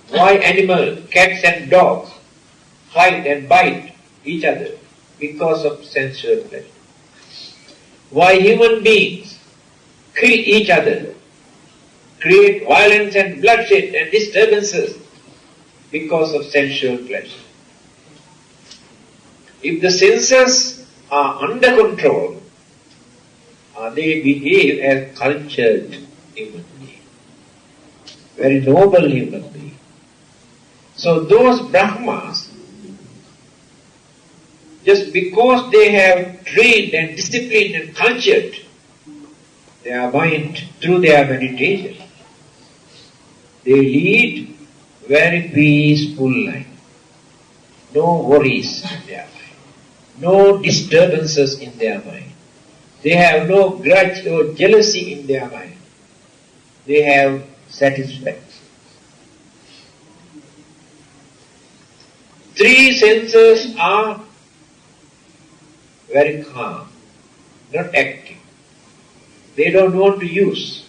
Why animals, cats and dogs fight and bite each other? Because of sensual pleasure. Why human beings kill each other, create violence and bloodshed and disturbances? Because of sensual pleasure. If the senses are under control, they behave as cultured human beings, very noble human beings. So those Brahmas, just because they have trained and disciplined and cultured their mind through their meditation, they lead very peaceful life. No worries in their mind, no disturbances in their mind. They have no grudge or jealousy in their mind. They have satisfaction. Three senses are very calm, not active. They don't want to use.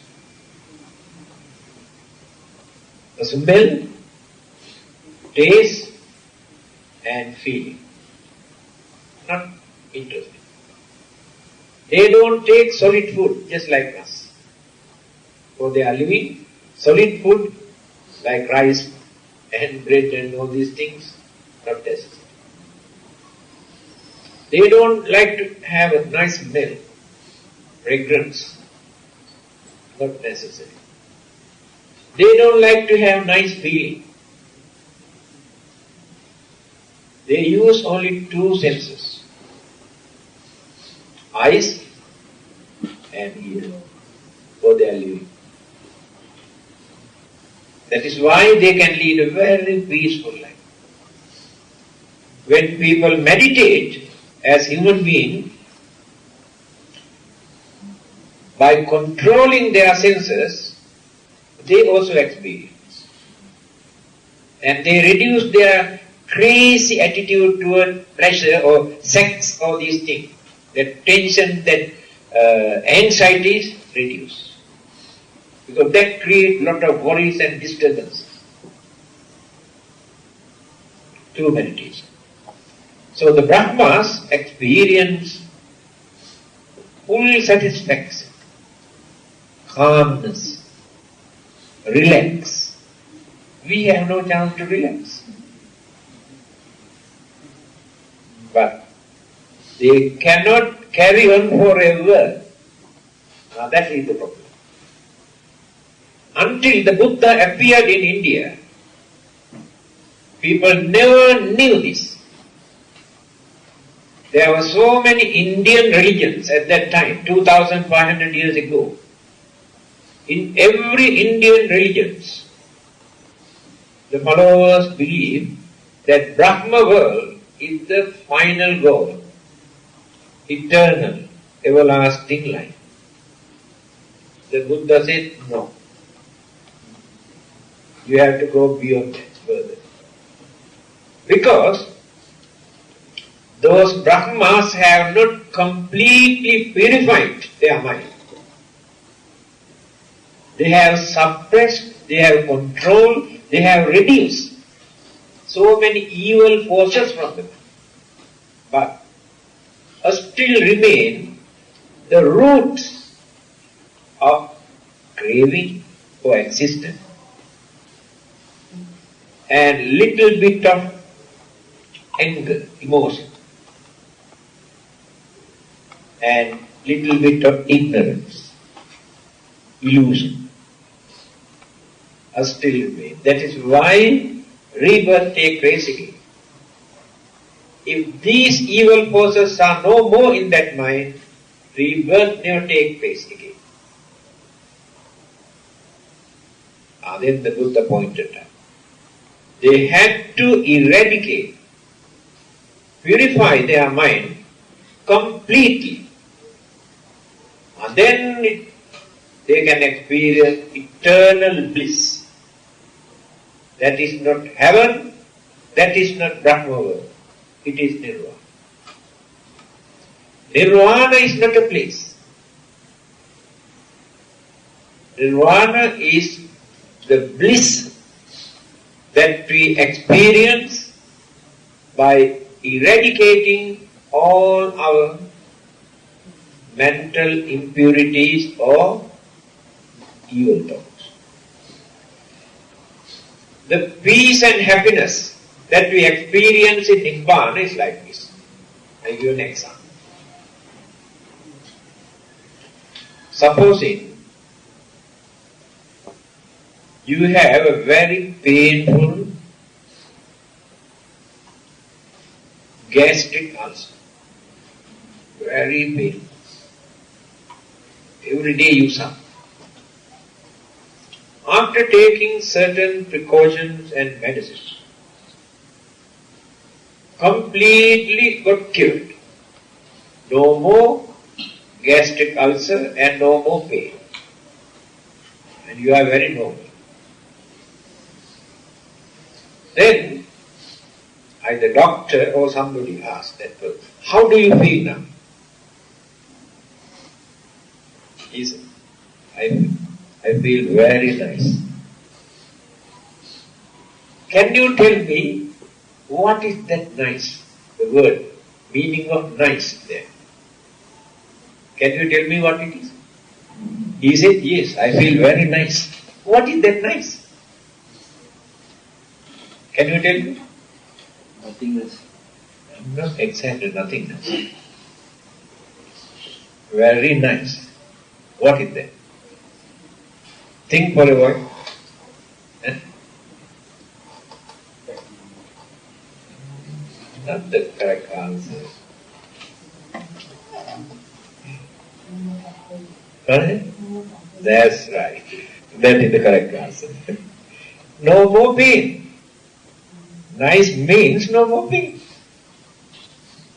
The smell, taste and feeling. Not interested. They don't take solid food just like us. For they are living solid food like rice and bread and all these things, not necessary. They don't like to have a nice smell, fragrance, not necessary. They don't like to have nice feeling. They use only two senses, eyes and ear, for their living. That is why they can lead a very peaceful life. When people meditate as human beings, by controlling their senses, they also experience. And they reduce their crazy attitude toward pleasure or sex or these things. That tension, that anxieties reduce. Because that creates a lot of worries and disturbances through meditation. So the Brahmas experience full satisfaction, calmness, relax. We have no chance to relax. But they cannot carry on forever. Now that is the problem. Until the Buddha appeared in India, people never knew this. There were so many Indian religions at that time, 2500 years ago. In every Indian religion, the followers believe that Brahma world is the final goal, eternal, everlasting life. The Buddha said, no. You have to go beyond that further. Because those Brahmas have not completely purified their mind. They have suppressed, they have controlled, They have reduced so many evil forces from them. But still remain the roots of craving for existence and little bit of anger, emotion, and little bit of ignorance, illusion, are still remain. That is why rebirth takes place again. If these evil forces are no more in that mind, rebirth never takes place again. Then the Buddha pointed out. They had to eradicate, purify their mind completely. And then they can experience eternal bliss. That is not heaven, that is not Brahma world, it is Nirvana. Nirvana is not a place. Nirvana is the bliss that we experience by eradicating all our mental impurities or evil thoughts. The peace and happiness that we experience in Nibbana is like this. I give you an example. Supposing you have a very painful gastric ulcer. Very painful. Every day you suffer. After taking certain precautions and medicines, completely got cured. No more gastric ulcer and no more pain. And you are very normal. Then, either doctor or somebody asked that person, how do you feel now? He said, I feel very nice. Can you tell me what is that nice? The word, meaning of nice there. Can you tell me what it is? He said, yes, I feel very nice. What is that nice? Can you tell me? Nothingness. Not exactly nothingness. Very nice. What is that? Think for a while. Not the correct answer. Correct? That's right. That is the correct answer. No more pain. Nice means no more pain.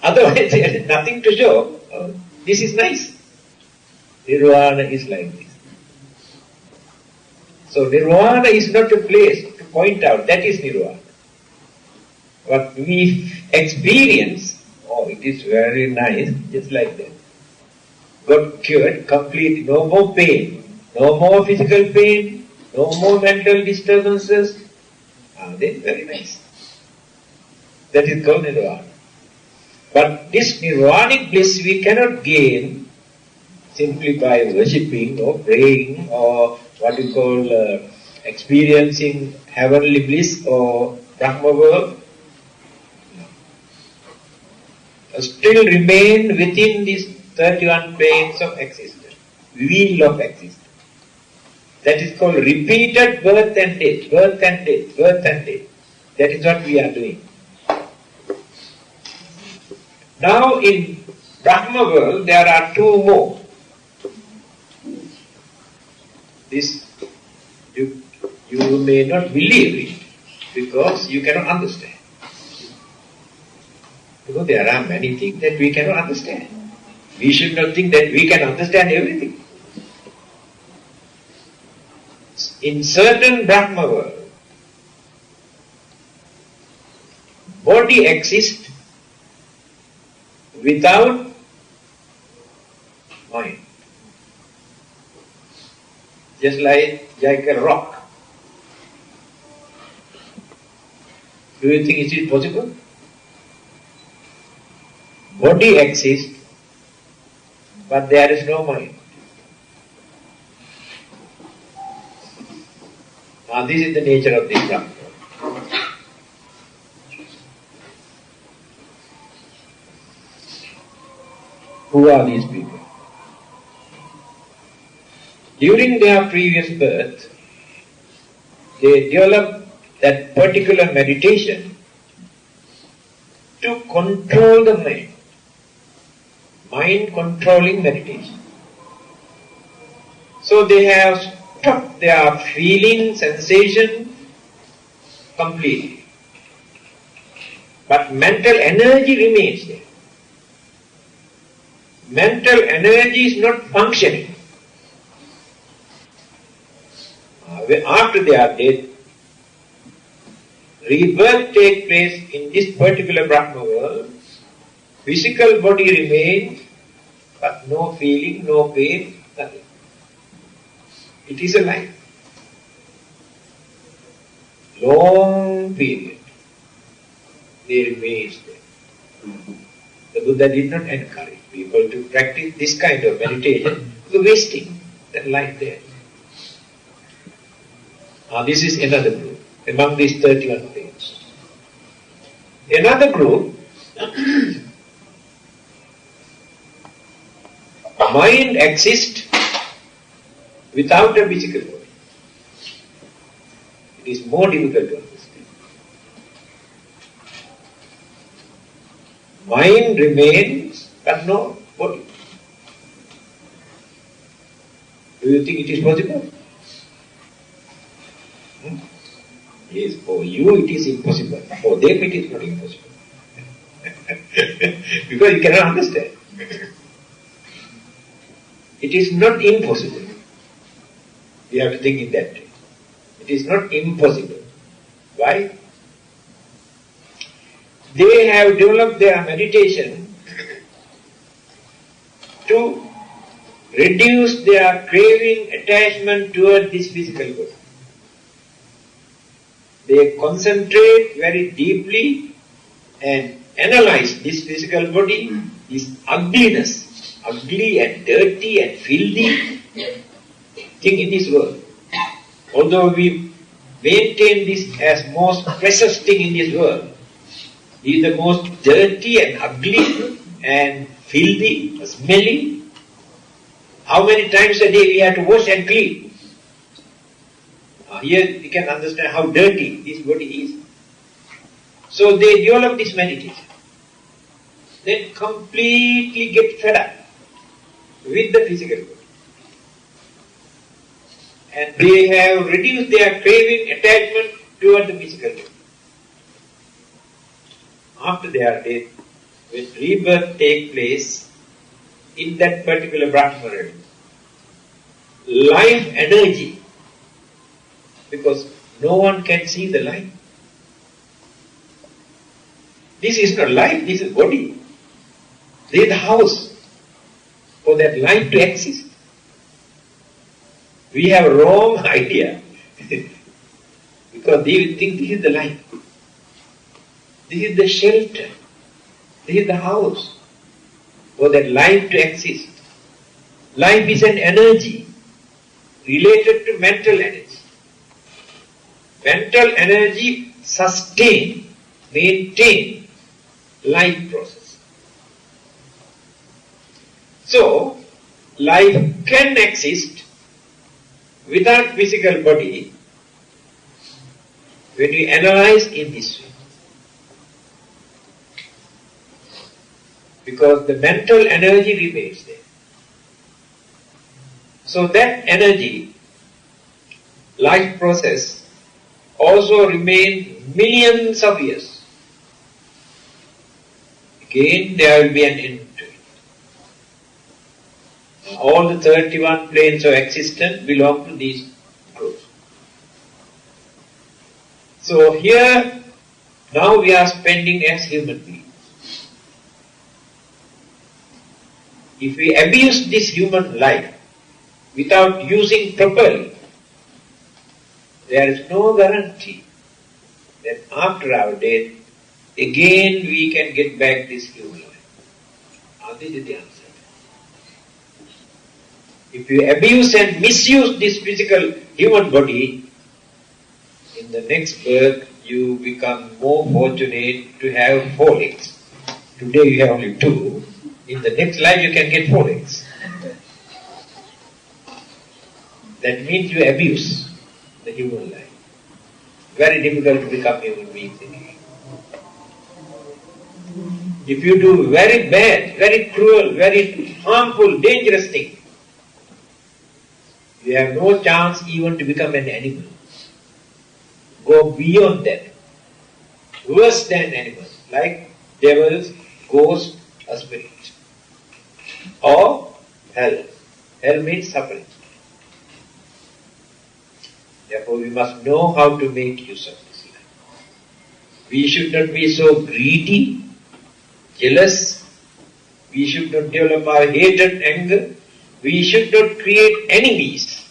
Otherwise there is nothing to show. This is nice. Nirvana is like this. So Nirvana is not a place to point out, that is Nirvana. What we experience, it is very nice, just like that. Got cured completely, no more pain, no more physical pain, no more mental disturbances. Then very nice. That is called Nirvana. But this Nirvanic bliss we cannot gain simply by worshipping or praying or what you call experiencing heavenly bliss or Brahma world. No. Still remain within these 31 planes of existence, wheel of existence. That is called repeated birth and death, birth and death, birth and death. That is what we are doing. Now in Brahma world there are two more. This you may not believe it because you cannot understand. Because there are many things that we cannot understand. We should not think that we can understand everything. In certain Brahma world, body exists without mind. Just like a rock. Do you think it is possible? Body exists, but there is no mind. Now this is the nature of this Brahma. Who are these people? During their previous birth, they develop that particular meditation to control the mind. Mind controlling meditation. So they have stopped their feeling, sensation completely. But mental energy remains there. Mental energy is not functioning. After their death, rebirth takes place in this particular Brahma world. Physical body remains, but no feeling, no pain, nothing. It is a life. Long period. They remain there. The Buddha did not encourage people to practice this kind of meditation, to wasting that life there. Now this is another group, among these 31 things. Another group, mind exists without a physical body. It is more difficult to understand. Mind remains, but no body. Do you think it is possible? Yes, for you it is impossible. For them it is not impossible. Because you cannot understand. It is not impossible. You have to think in that way. It is not impossible. Why? They have developed their meditation to reduce their craving attachment toward this physical body. They concentrate very deeply and analyze this physical body, this ugliness, ugly and dirty and filthy thing in this world. Although we maintain this as most precious thing in this world, it is the most dirty and ugly and filthy, smelly. How many times a day we have to wash and clean? Here you can understand how dirty this body is. So they develop this meditation. Then completely get fed up with the physical body. And they have reduced their craving attachment toward the physical body. After their death, when rebirth takes place in that particular Brahma realm, life energy, because no one can see the life. This is not life, this is body. This is the house for that life to exist. We have a wrong idea because they think this is the life. This is the shelter. This is the house for that life to exist. Life is an energy related to mental energy. Mental energy sustain, maintain life process. So, life can exist without physical body when we analyze in this way. Because the mental energy remains there. So that energy, life process, also remain millions of years. Again there will be an end to it. All the 31 planes of existence belong to these groups. So here, now we are spending as human beings. If we abuse this human life without using properly, there is no guarantee then after our death, again we can get back this human life. This is the answer. If you abuse and misuse this physical human body, in the next birth you become more fortunate to have 4 legs. Today you have only 2. In the next life you can get 4 legs. That means you abuse the human life. Very difficult to become human beings again. If you do very bad, very cruel, very harmful, dangerous thing, you have no chance even to become an animal. Go beyond that. Worse than animals, like devils, ghosts, or spirits. Or hell. Hell means suffering. Therefore we must know how to make use of this life. We should not be so greedy, jealous. We should not develop our hatred, anger. We should not create enemies.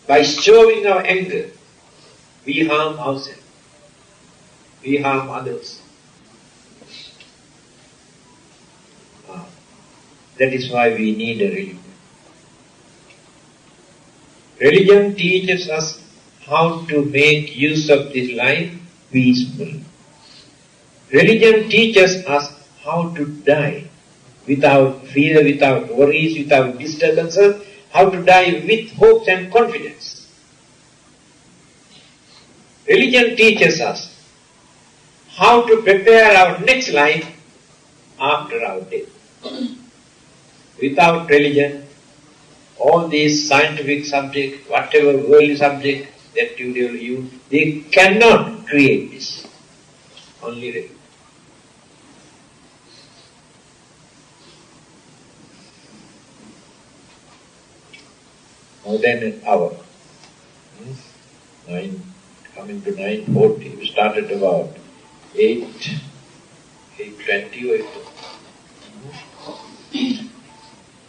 By showing our anger, we harm ourselves. We harm others. That is why we need a religion. Religion teaches us how to make use of this life peacefully. Religion teaches us how to die without fear, without worries, without disturbances, how to die with hopes and confidence. Religion teaches us how to prepare our next life after our death. Without religion, all these scientific subjects, whatever worldly subject that you use, they cannot create this. Only religion. More than an hour. Coming to 9:40. We started about 8:20 or 8:20.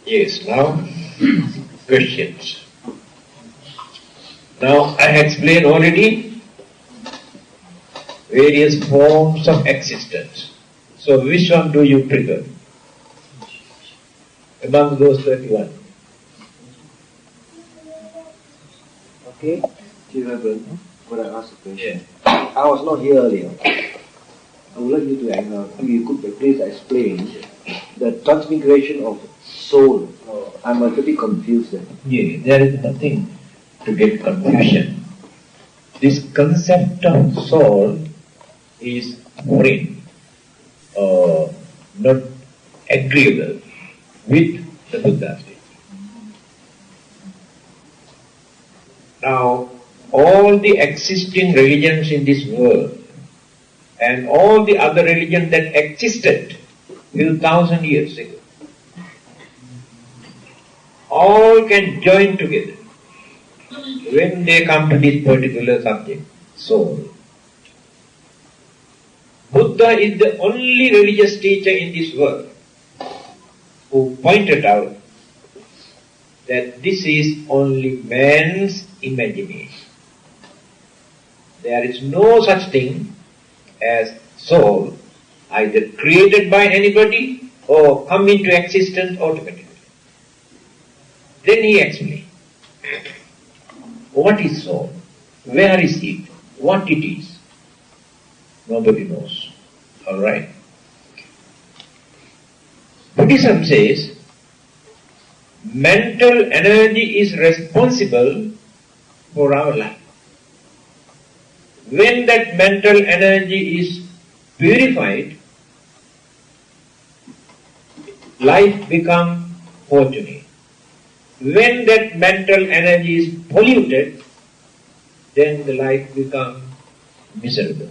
Yes, now questions. Now I explained already various forms of existence. So which one do you prefer among those 31? Okay, Venerable, could I ask a question? Yeah. I was not here earlier. I would like you to, if you could please explain the transmigration of soul. I'm a little bit confused there. Yeah, there is nothing to get confusion. This concept of soul is foreign, not agreeable with the Buddha's teaching. Now, all the existing religions in this world and all the other religions that existed few thousand years ago, all can join together when they come to this particular subject, soul. Buddha is the only religious teacher in this world who pointed out that this is only man's imagination. There is no such thing as soul, either created by anybody or come into existence automatically. Then he explained, what is soul? Where is it? What it is? Nobody knows. Alright. Buddhism says, mental energy is responsible for our life. When that mental energy is purified, life becomes fortunate. When that mental energy is polluted, then the life becomes miserable.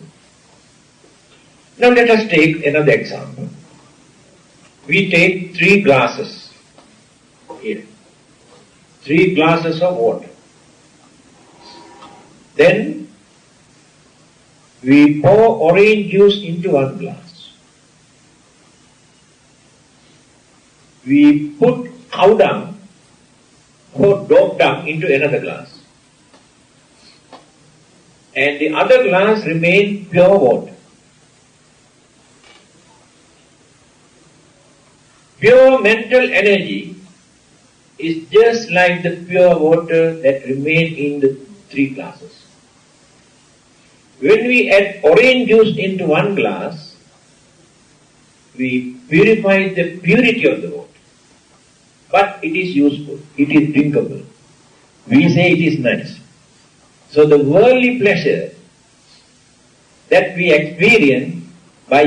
Now let us take another example. We take 3 glasses here. 3 glasses of water. Then we pour orange juice into 1 glass. We put cow dung or dog dung into another glass. and the other glass remain pure water. Pure mental energy is just like the pure water that remain in the three glasses. When we add orange juice into one glass, we purify the purity of the water. But it is useful, it is drinkable. We say it is nice. So the worldly pleasure that we experience by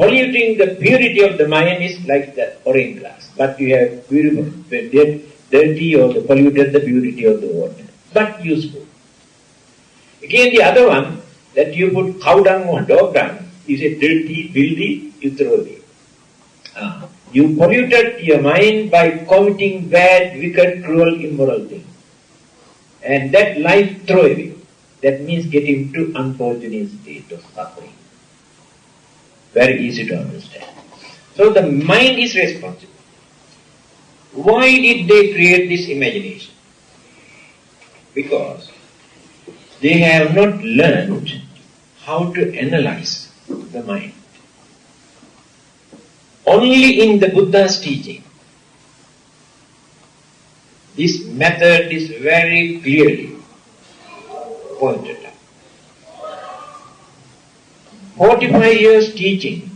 polluting the purity of the mind is like the orange glass. But you have purified, dirty or polluted the purity of the water. But useful. Again the other one, that you put cow dung or dog dung, is a dirty, filthy, you throw away. You polluted your mind by committing bad, wicked, cruel, immoral things. And that life throw away. That means get into unfortunate state of suffering. Very easy to understand. So the mind is responsible. Why did they create this imagination? Because they have not learned how to analyze the mind. Only in the Buddha's teaching, this method is very clearly pointed out. 45 years teaching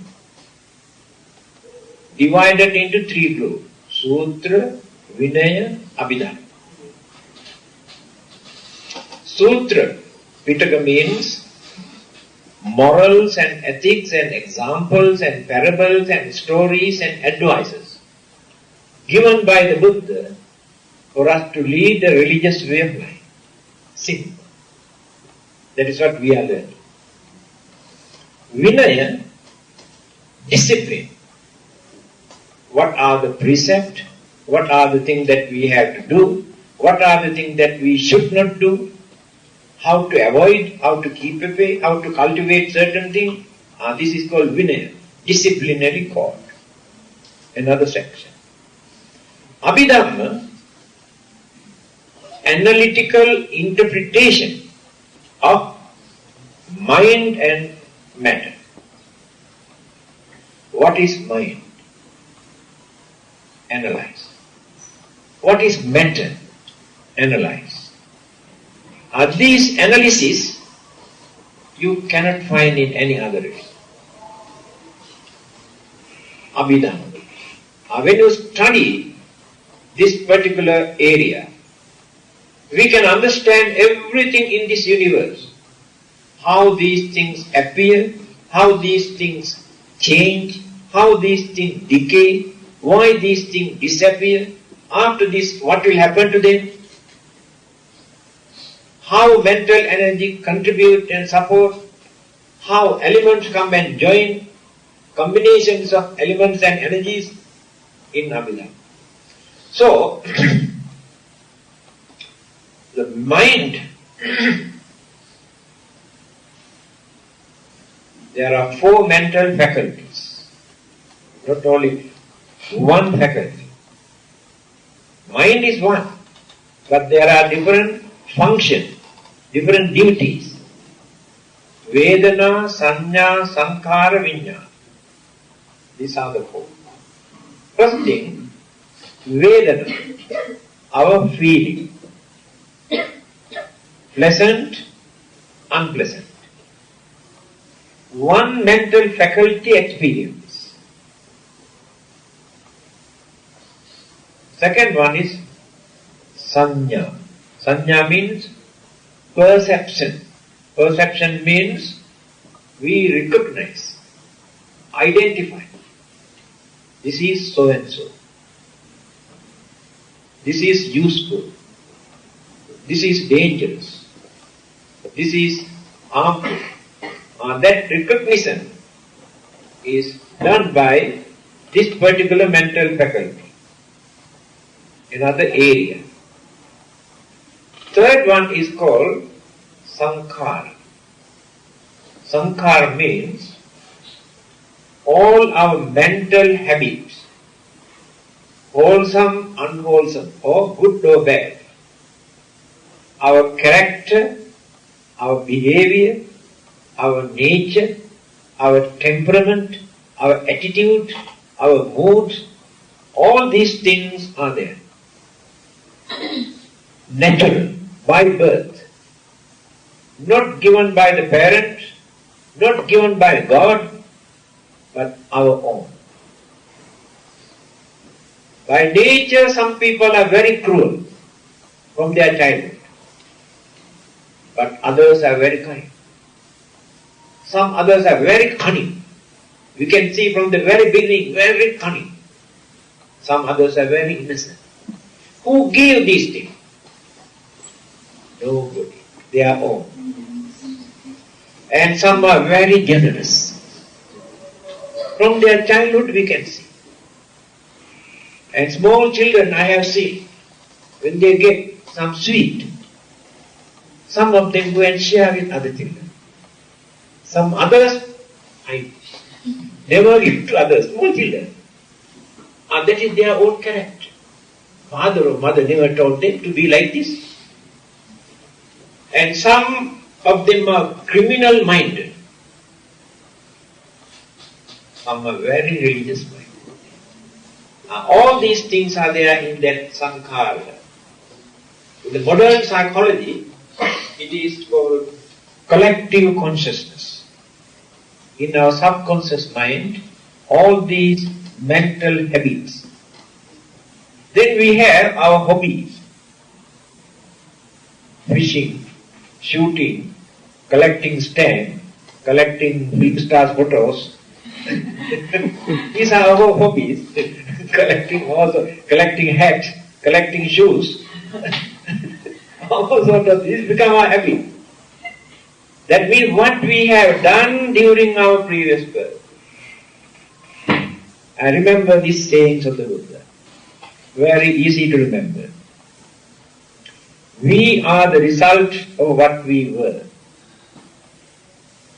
divided into three groups: Sutra, Vinaya, Abhidhamma. Sutra, Pitaka means morals and ethics and examples and parables and stories and advices given by the Buddha for us to lead a religious way of life. Simple. That is what we are learning. Vinaya, discipline. What are the precepts? What are the things that we have to do? What are the things that we should not do? How to avoid, how to keep away, how to cultivate certain things. This is called Vinaya, disciplinary code. Another section. Abhidhamma, analytical interpretation of mind and matter. What is mind? Analyze. What is matter? Analyze. These analyses you cannot find in any other area. Abhidhamma. When you study this particular area, we can understand everything in this universe. How these things appear, how these things change, how these things decay, why these things disappear, after this what will happen to them, how mental energy contribute and support, how elements come and join, combinations of elements and energies in Abhidhamma. So, the mind, there are 4 mental faculties, not only one faculty. Mind is one, but there are different functions, different duties. Vedana, Sanya, Sankhara, Viññāna. These are the 4. First thing, Vedana, our feeling. Pleasant, unpleasant. One mental faculty experience. Second one is Sanya. Sanya means perception. Perception means we recognize, identify. This is so and so. This is useful. This is dangerous. This is harmful. That recognition is done by this particular mental faculty. Another area. Third one is called Sankhara. Sankhara means all our mental habits, wholesome, unwholesome, or good or bad. Our character, our behavior, our nature, our temperament, our attitude, our moods, all these things are there. Natural, by birth. Not given by the parents, not given by God, but our own. By nature, some people are very cruel from their childhood, but others are very kind. Some others are very cunning. We can see from the very beginning, very cunning. Some others are very innocent. Who gave these things? Nobody. Their own. And some are very generous. From their childhood we can see. And small children I have seen, when they get some sweet, some of them go and share with other children. Some others, I never give to others, small children. And that is their own character. Father or mother never told them to be like this. And some of them are criminal minded. Some are very religious minded. All these things are there in that sankhara. In the modern psychology, it is called collective consciousness. In our subconscious mind, all these mental habits. Then we have our hobbies. Fishing, shooting, collecting stamps, collecting big stars photos. These are our hobbies. collecting hats, collecting shoes. All sorts of these become our habit. That means what we have done during our previous birth. I remember these sayings of the Buddha. Very easy to remember. We are the result of what we were.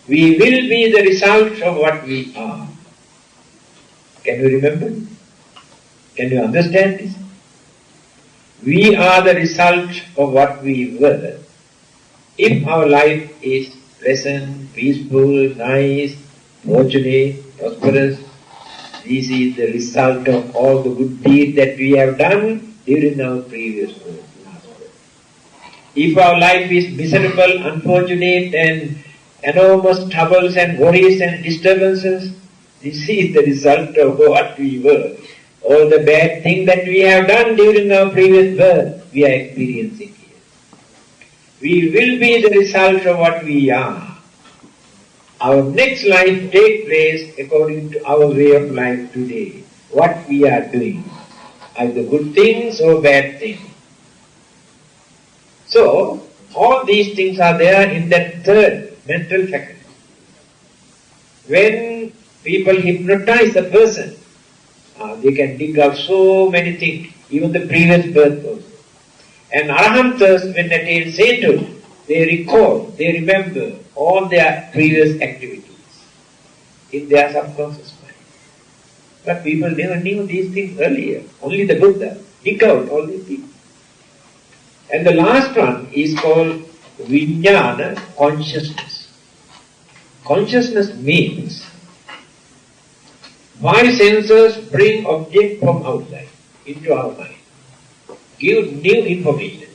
We will be the result of what we are. Can you remember? Can you understand this? We are the result of what we were. If our life is pleasant, peaceful, nice, fortunate, prosperous, this is the result of all the good deeds that we have done during our previous birth. If our life is miserable, unfortunate, and enormous troubles and worries and disturbances, this is the result of what we were. All the bad things that we have done during our previous birth, we are experiencing here. We will be the result of what we are. Our next life takes place according to our way of life today. What we are doing, either good things or bad things. So, all these things are there in that third mental faculty. When people hypnotize a person, they can dig out so many things, even the previous birth also. And Arahantas, when they attain sainthood, they recall, they remember all their previous activities in their subconscious mind. But people never knew these things earlier. Only the Buddha dig out all these things. And the last one is called Vijnana, consciousness. Consciousness means five senses bring object from outside into our mind. Give new information.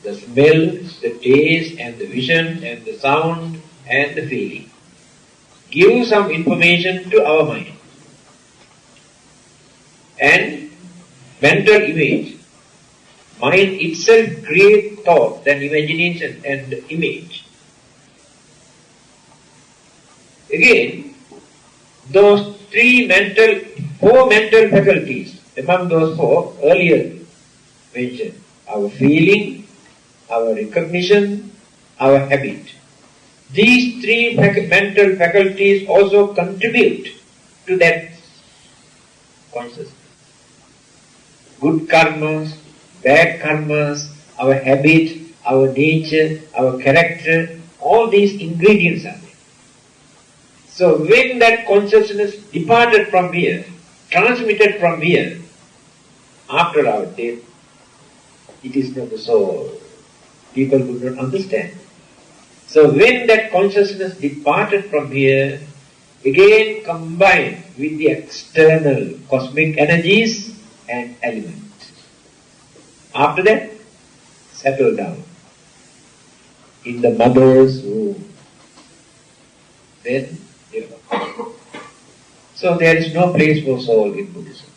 The smell, the taste and the vision and the sound and the feeling. Give some information to our mind. And mental image. Mind itself creates thought and imagination and image. Again, those four mental faculties, among those four earlier mentioned, our feeling, our recognition, our habit. These three mental faculties also contribute to that consciousness. Good karmas, bad karmas, our habit, our nature, our character, all these ingredients are there. So when that consciousness departed from here, transmitted from here, after our death, it is not the soul. People would not understand. So when that consciousness departed from here, again combined with the external cosmic energies and elements. After that, settled down in the mother's womb. Then, so there is no place for soul in Buddhism.